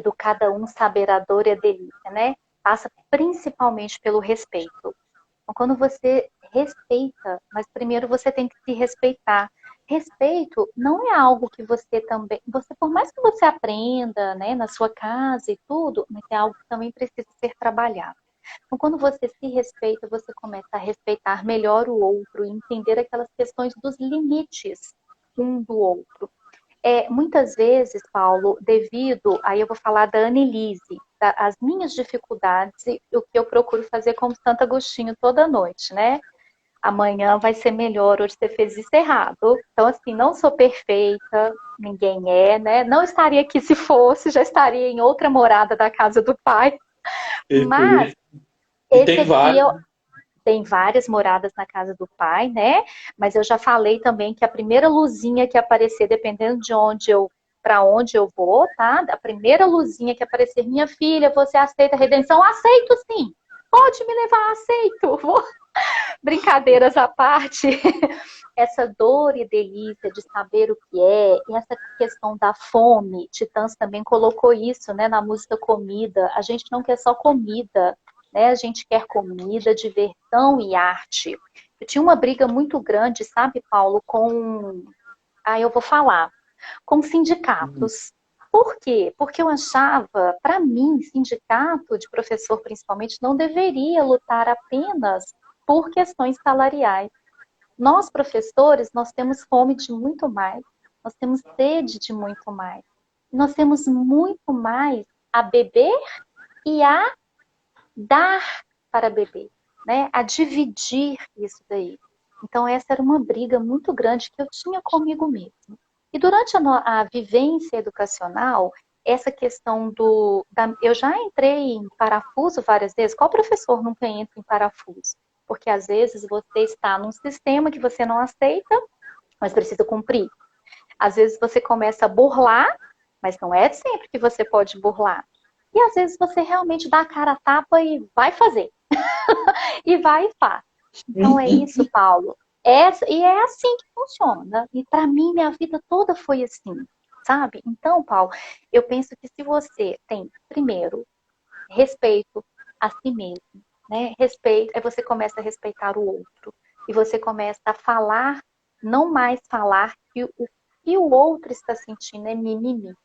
do cada um saber a dor e a delícia, né? Passa principalmente pelo respeito. Então, quando você respeita, mas primeiro você tem que se respeitar. Respeito não é algo que você também, por mais que você aprenda, né, na sua casa e tudo, mas é algo que também precisa ser trabalhado. Então, quando você se respeita, você começa a respeitar melhor o outro e entender aquelas questões dos limites um do outro. Muitas vezes, Paulo, devido, aí eu vou falar da Annelise, as minhas dificuldades e o que eu procuro fazer como Santo Agostinho toda noite, né? Amanhã vai ser melhor, hoje você fez isso errado. Então, assim, não sou perfeita, ninguém é, né? Não estaria aqui se fosse, já estaria em outra morada da casa do pai. Mas Perfeito. E esse tem aqui vários. eu, tem várias moradas na casa do pai, né? Mas eu já falei também que a primeira luzinha que aparecer, dependendo de onde eu para onde eu vou, tá? A primeira luzinha que aparecer, minha filha, você aceita a redenção? Aceito sim. Pode me levar, aceito. Brincadeiras à parte, essa dor e delícia de saber o que é, e essa questão da fome, Titãs também colocou isso, né, na música Comida. A gente não quer só comida, né? A gente quer comida, diversão e arte. Eu tinha uma briga muito grande, sabe, Paulo, eu vou falar, com sindicatos. Por quê? Porque eu achava, para mim, sindicato de professor principalmente, não deveria lutar apenas por questões salariais. Nós, professores, nós temos fome de muito mais, nós temos sede de muito mais. Nós temos muito mais a beber e a dar para beber, né? A dividir isso daí. Então, essa era uma briga muito grande que eu tinha comigo mesmo. E durante a vivência educacional, essa questão eu já entrei em parafuso várias vezes. Qual professor nunca entra em parafuso? Porque às vezes você está num sistema que você não aceita, mas precisa cumprir. Às vezes você começa a burlar, mas não é sempre que você pode burlar. E às vezes você realmente dá a cara a tapa e vai fazer. E vai e faz. Então é isso, Paulo. E é assim que funciona. E para mim, minha vida toda foi assim, sabe? Então, Paulo, eu penso que se você tem, primeiro, respeito a si mesmo, né? Respeito, aí você começa a respeitar o outro. E você começa a falar, não mais falar que o que o outro está sentindo é mimimi.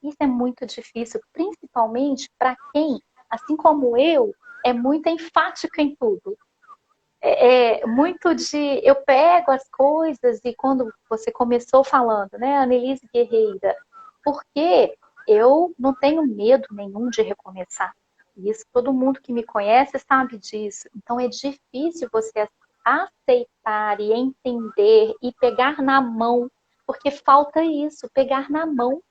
Isso é muito difícil, principalmente para quem, assim como eu, é muito enfática em tudo. Muito de... Eu pego as coisas e quando você começou falando, né, Annelise Guerreira, porque eu não tenho medo nenhum de recomeçar. Isso, todo mundo que me conhece sabe disso. Então é difícil você aceitar e entender e pegar na mão, porque falta isso, pegar na mão.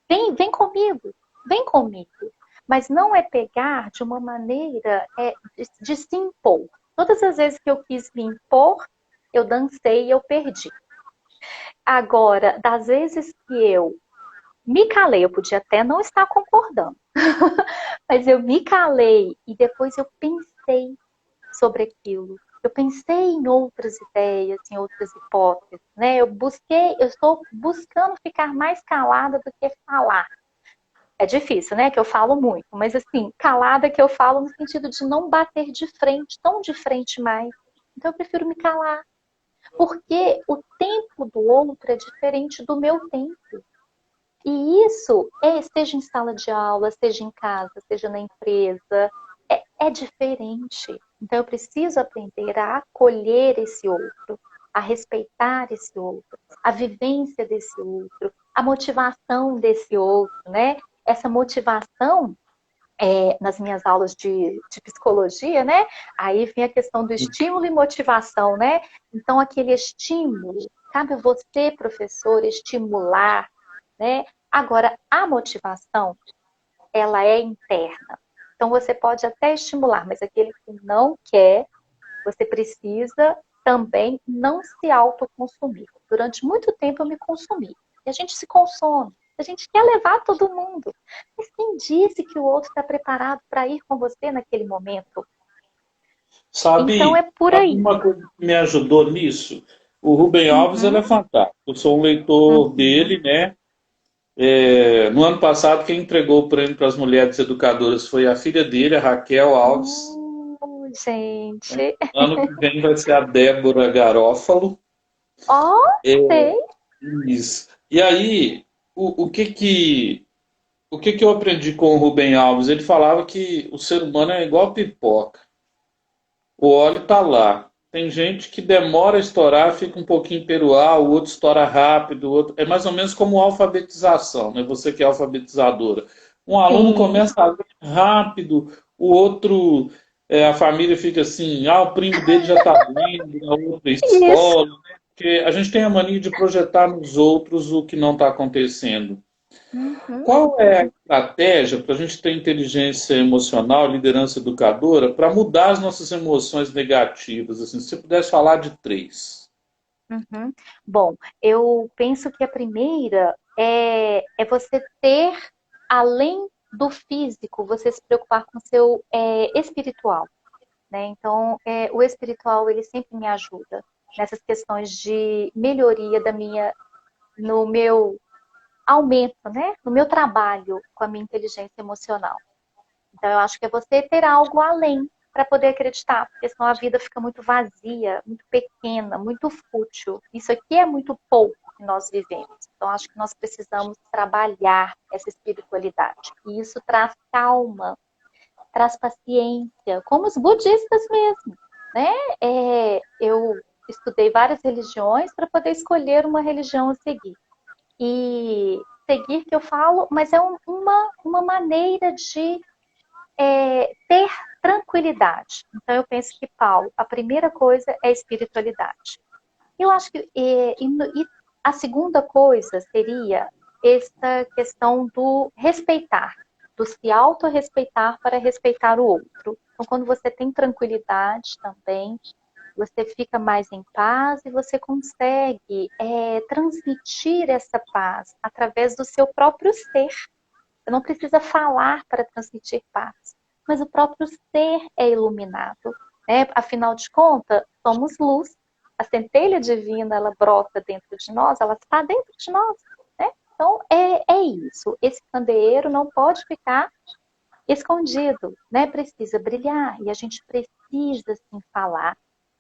Vem comigo, vem comigo. Mas não é pegar de uma maneira de se impor. Todas as vezes que eu quis me impor, eu dancei e eu perdi. Agora, das vezes que eu me calei, eu podia até não estar concordando, mas eu me calei e depois eu pensei sobre aquilo. Eu pensei em outras ideias, em outras hipóteses, né? Eu estou buscando ficar mais calada do que falar. É difícil, né? Que eu falo muito, mas assim, calada que eu falo no sentido de não bater de frente, tão de frente mais. Então eu prefiro me calar, porque o tempo do outro é diferente do meu tempo. E isso seja em sala de aula, seja em casa, seja na empresa, é diferente. Então eu preciso aprender a acolher esse outro, a respeitar esse outro, a vivência desse outro, a motivação desse outro, né? Essa motivação, nas minhas aulas de psicologia, né? Aí vem a questão do estímulo e motivação, né? Então, aquele estímulo, cabe a você, professor, estimular, né? Agora, a motivação, ela é interna. Então, você pode até estimular, mas aquele que não quer, você precisa também não se autoconsumir. Durante muito tempo eu me consumi. E a gente se consome. A gente quer levar todo mundo. Mas quem disse que o outro está preparado para ir com você naquele momento? Então é Sabe, por sabe aí. uma coisa que me ajudou nisso? O Rubem Alves, ele Uhum, é fantástico. Eu sou um leitor uhum. dele, né? No ano passado, quem entregou o prêmio para as mulheres educadoras foi a filha dele, a Raquel Alves. Gente. Ano que vem vai ser a Débora Garófalo. Ó, sei. Isso. E aí, o que que eu aprendi com o Rubem Alves? Ele falava que o ser humano é igual pipoca. O óleo está lá. Tem gente que demora a estourar, fica um pouquinho peruar, o outro estoura rápido, o outro... É mais ou menos como alfabetização, né? Você que é alfabetizadora. Um aluno Sim. começa a ler rápido, o outro, a família fica assim, o primo dele já está lendo na outra Isso. escola, né? Porque a gente tem a mania de projetar nos outros o que não está acontecendo. Uhum. Qual é a estratégia para a gente ter inteligência emocional, liderança educadora, para mudar as nossas emoções negativas? Assim, se você pudesse falar de três. Uhum. Bom, eu penso que a primeira é você ter, além do físico, você se preocupar com o seu espiritual, né? Então, o espiritual, ele sempre me ajuda nessas questões de melhoria no meu aumento, né? No meu trabalho com a minha inteligência emocional. Então, eu acho que é você ter algo além para poder acreditar, porque senão a vida fica muito vazia, muito pequena, muito fútil. Isso aqui é muito pouco que nós vivemos. Então, acho que nós precisamos trabalhar essa espiritualidade. E isso traz calma, traz paciência, como os budistas mesmo. né? Eu estudei várias religiões para poder escolher uma religião a seguir. E seguir que eu falo, mas é uma maneira de ter tranquilidade. Então eu penso que, Paulo, a primeira coisa é a espiritualidade. Eu acho que e a segunda coisa seria essa questão do respeitar, do se autorrespeitar para respeitar o outro. Então, quando você tem tranquilidade também, você fica mais em paz e você consegue transmitir essa paz através do seu próprio ser. Você não precisa falar para transmitir paz, mas o próprio ser é iluminado, né? Afinal de contas, somos luz. A centelha divina, ela brota dentro de nós, ela está dentro de nós, né? Então, é isso. Esse candeeiro não pode ficar escondido, né? Precisa brilhar. E a gente precisa, sim, falar,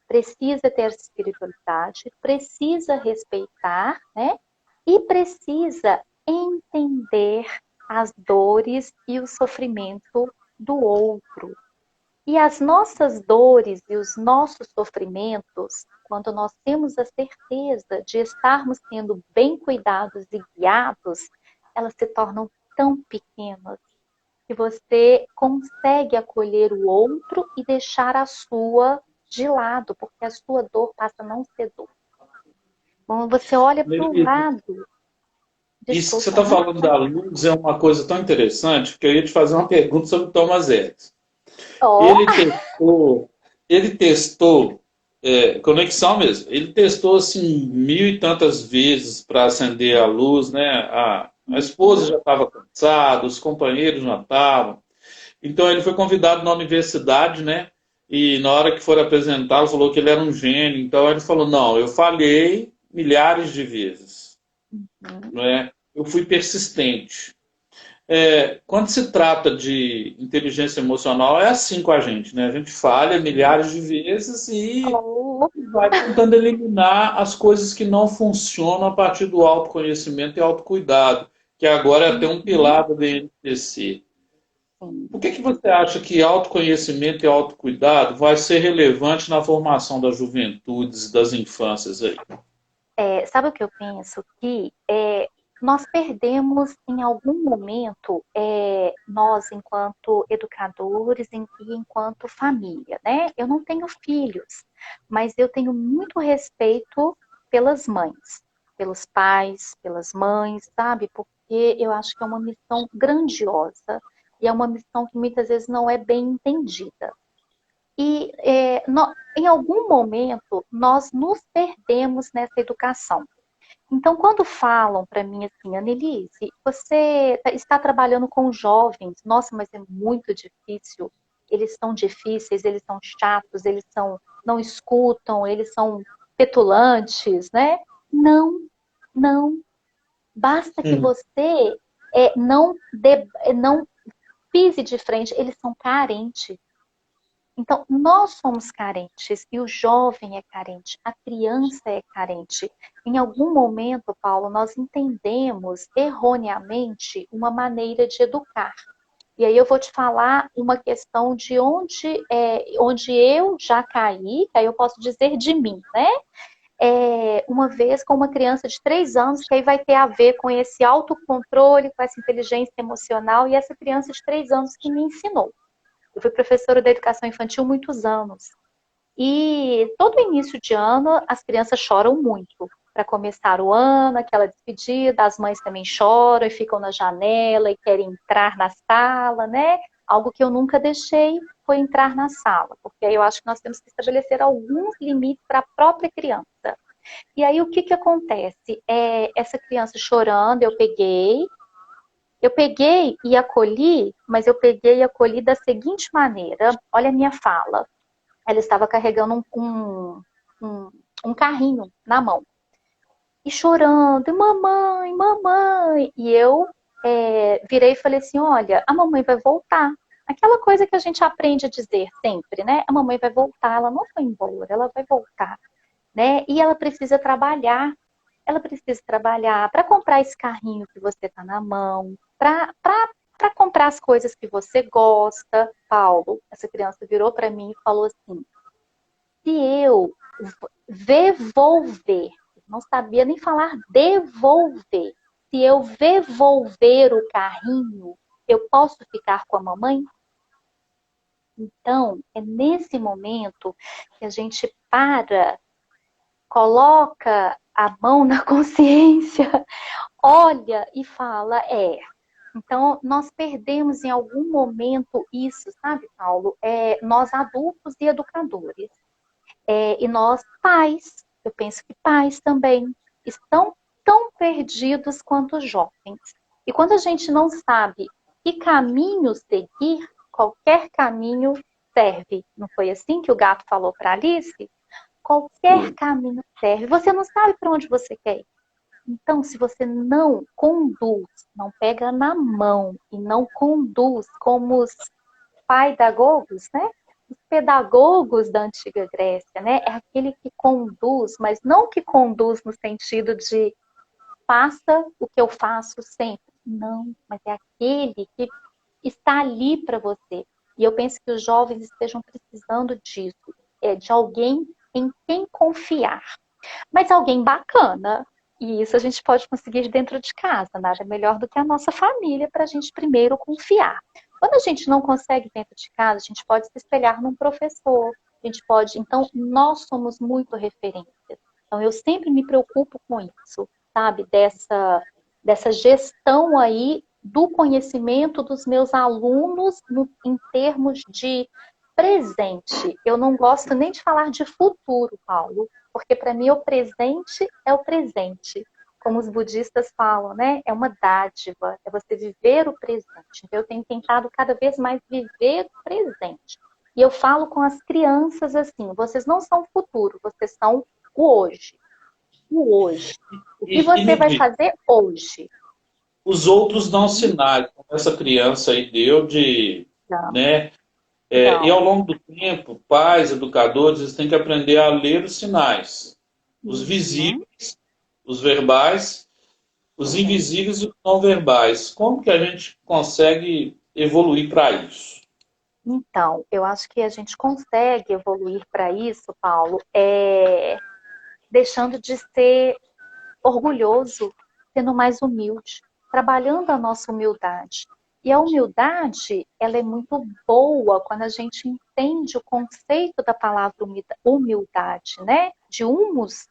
precisa ter espiritualidade, precisa respeitar, né? E precisa entender as dores e o sofrimento do outro. E as nossas dores e os nossos sofrimentos, quando nós temos a certeza de estarmos sendo bem cuidados e guiados, elas se tornam tão pequenas que você consegue acolher o outro e deixar a sua de lado, porque a sua dor passa a não ser dor. Quando você olha para o lado, Isso que você desculpa, está aham. falando da luz é uma coisa tão interessante que eu ia te fazer uma pergunta sobre o Thomas Edison. Oh, Ele testou, ele testou conexão mesmo. Ele testou assim mil e tantas vezes para acender a luz, né? A esposa já estava cansada, os companheiros já estavam. Então ele foi convidado na universidade, né? E na hora que for apresentar, falou que ele era um gênio. Então ele falou: não, eu falhei milhares de vezes, não é? Eu fui persistente. Quando se trata de inteligência emocional, é assim com a gente, né? A gente falha milhares de vezes e oh. vai tentando eliminar as coisas que não funcionam a partir do autoconhecimento e autocuidado, que agora é até um Uhum. pilar do BNPC. Sim. Por que você acha que autoconhecimento e autocuidado vai ser relevante na formação das juventudes e das infâncias aí? Sabe o que eu penso? Que nós perdemos em algum momento, nós enquanto educadores e enquanto família, né? Eu não tenho filhos, mas eu tenho muito respeito pelas mães, pelos pais, pelas mães, sabe? Porque eu acho que é uma missão grandiosa e é uma missão que muitas vezes não é bem entendida. E em algum momento nós nos perdemos nessa educação. Então, quando falam para mim assim, Annelise, você está trabalhando com jovens, nossa, mas é muito difícil. Eles são difíceis, eles são chatos, não escutam, eles são petulantes, né? Não, não. Basta que Hum. você não pise de frente. Eles são carentes. Então, nós somos carentes e o jovem é carente, a criança é carente. Em algum momento, Paulo, nós entendemos erroneamente uma maneira de educar. E aí eu vou te falar uma questão de onde eu já caí, que aí eu posso dizer de mim, né? Uma vez com uma criança de 3 anos, que aí vai ter a ver com esse autocontrole, com essa inteligência emocional, e essa criança de 3 anos que me ensinou. Eu fui professora de educação infantil muitos anos. E todo início de ano as crianças choram muito. Para começar o ano, aquela despedida, as mães também choram e ficam na janela e querem entrar na sala, né? Algo que eu nunca deixei foi entrar na sala, porque aí eu acho que nós temos que estabelecer alguns limites para a própria criança. E aí o que que acontece? Essa criança chorando, eu peguei e acolhi, mas eu peguei e acolhi da seguinte maneira. Olha a minha fala. Ela estava carregando um carrinho na mão. E chorando, mamãe, mamãe. E eu virei e falei assim, olha, a mamãe vai voltar. Aquela coisa que a gente aprende a dizer sempre, né? A mamãe vai voltar, ela não foi embora, ela vai voltar, né? E ela precisa trabalhar para comprar esse carrinho que você está na mão, para comprar as coisas que você gosta. Paulo, essa criança virou para mim e falou assim: se eu devolver, não sabia nem falar devolver, se eu devolver o carrinho, eu posso ficar com a mamãe? Então, é nesse momento que a gente para, coloca a mão na consciência, olha e fala, Então, nós perdemos em algum momento isso, sabe, Paulo? Nós adultos e educadores. E nós, pais, eu penso que pais também, estão tão perdidos quanto os jovens. E quando a gente não sabe que caminho seguir, qualquer caminho serve. Não foi assim que o gato falou para Alice? Qualquer caminho serve. Você não sabe para onde você quer ir. Então, se você não conduz, não pega na mão e não conduz como os pedagogos, né? Os pedagogos da antiga Grécia, né? É aquele que conduz, mas não que conduz no sentido de faça o que eu faço sempre. Não, mas é aquele que está ali para você. E eu penso que os jovens estejam precisando disso, de alguém em quem confiar. Mas alguém bacana. E isso a gente pode conseguir dentro de casa. Nada melhor do que a nossa família para a gente primeiro confiar. Quando a gente não consegue dentro de casa, a gente pode se espelhar num professor. A gente pode. Então, nós somos muito referências. Então, eu sempre me preocupo com isso, sabe? Dessa gestão aí do conhecimento dos meus alunos em termos de presente. Eu não gosto nem de falar de futuro, Paulo, porque para mim o presente é o presente. Como os budistas falam, né? É uma dádiva, é você viver o presente. Então, eu tenho tentado cada vez mais viver o presente. E eu falo com as crianças assim: vocês não são o futuro, vocês são o hoje. O hoje. O que E você me vai diga, fazer hoje? os outros dão sinais, como essa criança aí deu de, Não, né? E ao não. longo do tempo, pais, educadores, eles têm que aprender a ler os sinais, os Uhum. visíveis, os verbais, os Sim. invisíveis e os não verbais. Como que a gente consegue evoluir para isso? Então, eu acho que a gente consegue evoluir para isso, Paulo, deixando de ser orgulhoso, sendo mais humilde, trabalhando a nossa humildade. E a humildade, ela é muito boa quando a gente entende o conceito da palavra humildade, né? De humus.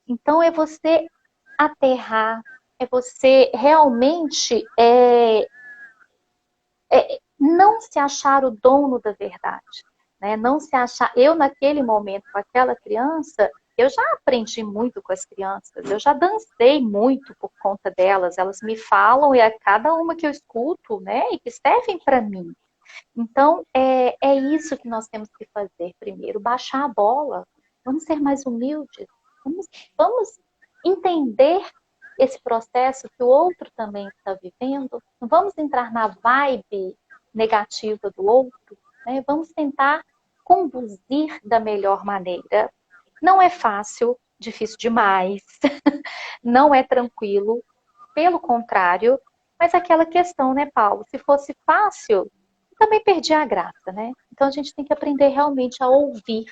Então, é você aterrar, é você realmente não se achar o dono da verdade, né? Não se achar. Eu, naquele momento, com aquela criança, eu já aprendi muito com as crianças, eu já dancei muito por conta delas, elas me falam e a cada uma que eu escuto, né? E que servem para mim. Então, é isso que nós temos que fazer primeiro, baixar a bola, vamos ser mais humildes, vamos entender esse processo que o outro também está vivendo, não vamos entrar na vibe negativa do outro, né? Vamos tentar conduzir da melhor maneira. Não é fácil, difícil demais, não é tranquilo, pelo contrário, mas aquela questão, né, Paulo? Se fosse fácil, também perdi a graça, né? Então a gente tem que aprender realmente a ouvir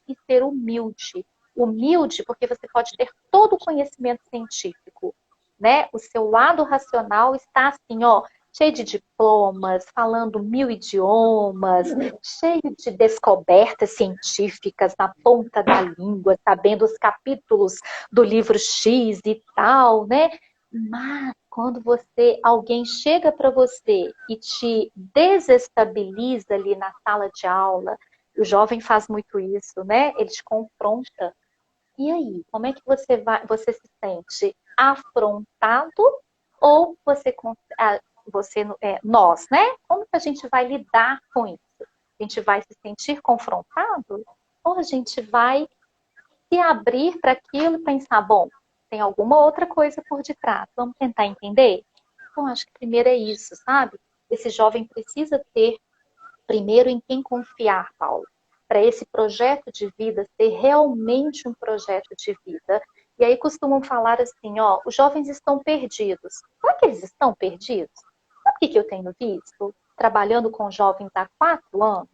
e ser humilde. Humilde porque você pode ter todo o conhecimento científico, né? O seu lado racional está assim, ó, cheio de diplomas, falando 1000 idiomas, cheio de descobertas científicas na ponta da língua, sabendo os capítulos do livro X e tal, né? Mas quando alguém chega para você e te desestabiliza ali na sala de aula, o jovem faz muito isso, né? Ele te confronta. E aí, como é que você se sente afrontado ou nós, né? Como que a gente vai lidar com isso? A gente vai se sentir confrontado ou a gente vai se abrir para aquilo e pensar, bom, tem alguma outra coisa por detrás, vamos tentar entender? Então, acho que primeiro é isso, sabe? Esse jovem precisa ter, primeiro, em quem confiar, Paulo, para esse projeto de vida ser realmente um projeto de vida. E aí costumam falar assim, ó, os jovens estão perdidos. Será que eles estão perdidos? Sabe o que eu tenho visto? Trabalhando com jovens há 4 anos,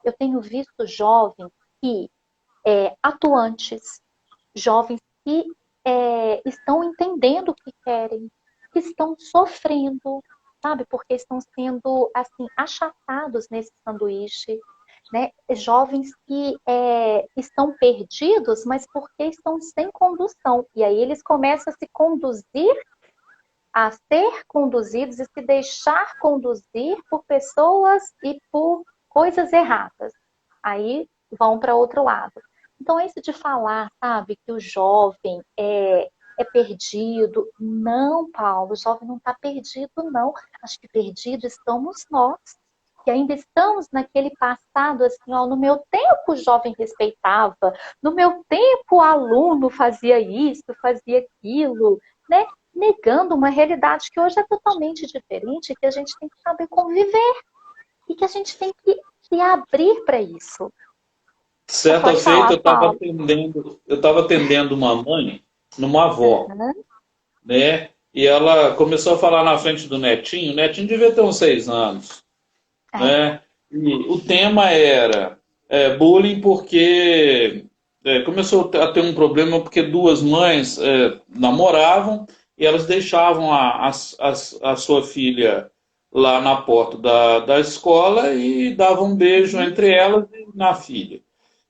eu tenho visto jovens que atuantes, jovens que estão entendendo o que querem, que estão sofrendo, sabe? Porque estão sendo, assim, achatados nesse sanduíche, né? Jovens que estão perdidos, mas porque estão sem condução. E aí eles começam a se conduzir, a ser conduzidos e se deixar conduzir por pessoas e por coisas erradas. Aí vão para outro lado. Então, isso de falar, sabe, que o jovem é perdido. Não, Paulo, o jovem não está perdido, não. Acho que perdido estamos nós, que ainda estamos naquele passado, assim, ó, no meu tempo o jovem respeitava, no meu tempo o aluno fazia isso, fazia aquilo, né? Negando uma realidade que hoje é totalmente diferente, que a gente tem que saber conviver e que a gente tem que se abrir para isso. Você Certa pode feita, falar, Paulo. eu estava atendendo uma mãe numa avó, Uhum. né? E ela começou a falar na frente do netinho. O netinho devia ter uns 6 anos, É. né? E o tema era bullying porque começou a ter um problema porque duas mães namoravam e elas deixavam a sua filha lá na porta da escola e davam um beijo Uhum. entre elas e na filha.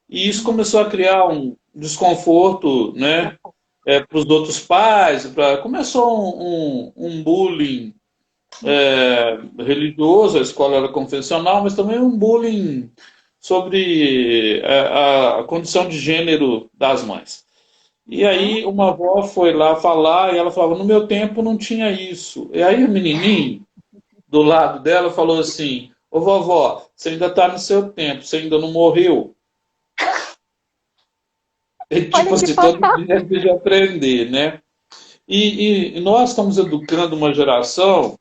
E isso Uhum. começou a criar um desconforto, né, para os outros pais. Começou um bullying religioso, a escola era confessional, mas também um bullying sobre a condição de gênero das mães. E Uhum. aí uma avó foi lá falar e ela falava, no meu tempo não tinha isso. E aí o menininho do lado dela falou assim, ô vovó, você ainda está no seu tempo, você ainda não morreu. Olha Tipo que assim, todo dia a fantástico. gente aprender, né? E nós estamos educando uma geração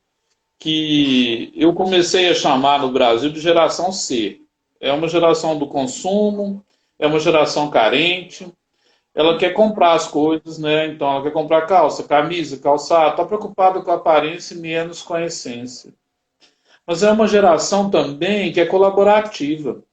que eu comecei a chamar no Brasil de geração C. É uma geração do consumo, é uma geração carente, ela quer comprar as coisas, né? Então ela quer comprar calça, camisa, calçado, está preocupada com a aparência e menos com a essência. Mas é uma geração também que é colaborativa.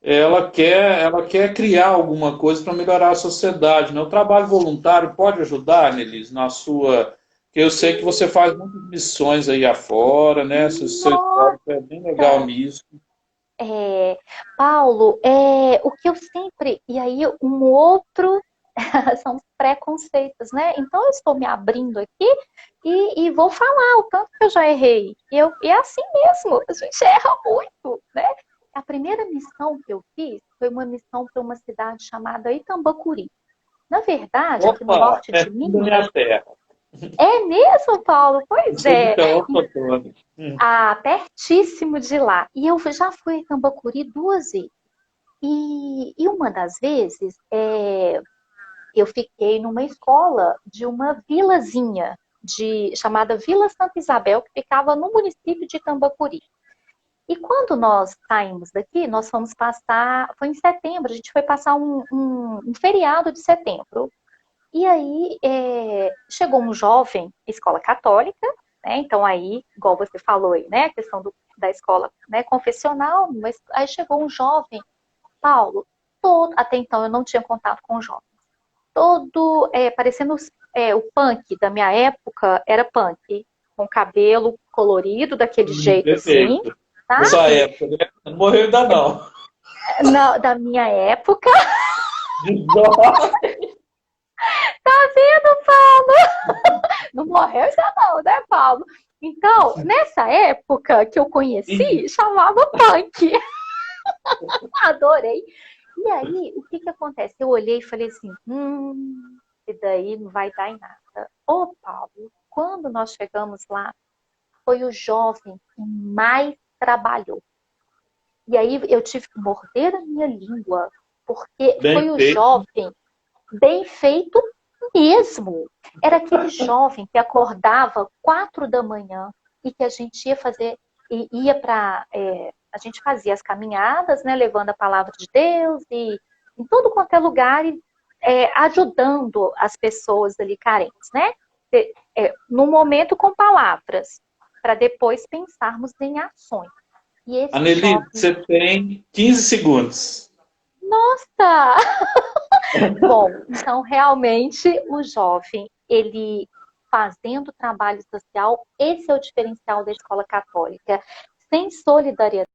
Ela quer criar alguma coisa para melhorar a sociedade, né? O trabalho voluntário pode ajudar, Nelis, na sua. Que eu sei que você faz muitas missões aí afora, né? Seu histórico é bem legal Nossa! nisso. Paulo, o que eu sempre. E aí, um outro. São os preconceitos, né? Então, eu estou me abrindo aqui e vou falar o tanto que eu já errei. E é assim mesmo, a gente erra muito, né? A primeira missão que eu fiz foi uma missão para uma cidade chamada Itambacuri. Na verdade, aqui no Opa, norte é de tudo da Minas. minha terra. É mesmo, Paulo? Eu Pois sou de é. Teófilo. Pertíssimo de lá. E eu já fui a Itambacuri 2 vezes. E uma das vezes, eu fiquei numa escola de uma vilazinha chamada Vila Santa Isabel, que ficava no município de Itambacuri. E quando nós saímos daqui, nós fomos passar, foi em setembro, a gente foi passar um feriado de setembro. E aí chegou um jovem, escola católica, né? Então aí, igual você falou aí, né? A questão da escola, né, confessional, mas aí chegou um jovem, Paulo, até então eu não tinha contato com jovens, todo parecendo o punk da minha época, era punk, com cabelo colorido, daquele jeito assim, Perfeito. Dessa sabe? época, né? Não morreu ainda não. Da minha época, De dó. tá vendo, Paulo? Não morreu já não, né, Paulo? Então, nessa época que eu conheci, chamava punk. Adorei. E aí, o que que acontece? Eu olhei e falei assim, e daí não vai dar em nada. Ô, Paulo, quando nós chegamos lá, foi o jovem que mais trabalhou. E aí eu tive que morder a minha língua, porque Bem foi o feito. jovem bem feito mesmo. Era aquele jovem que acordava 4 da manhã e que a gente ia fazer, ia para. A gente fazia as caminhadas, né, levando a palavra de Deus e em tudo quanto é lugar e ajudando as pessoas ali carentes, né? No momento com palavras, para depois pensarmos em ações. E esse Aneli, jovem, você tem 15 segundos. Nossa! Bom, então realmente o jovem, ele fazendo trabalho social, esse é o diferencial da escola católica. Sem solidariedade,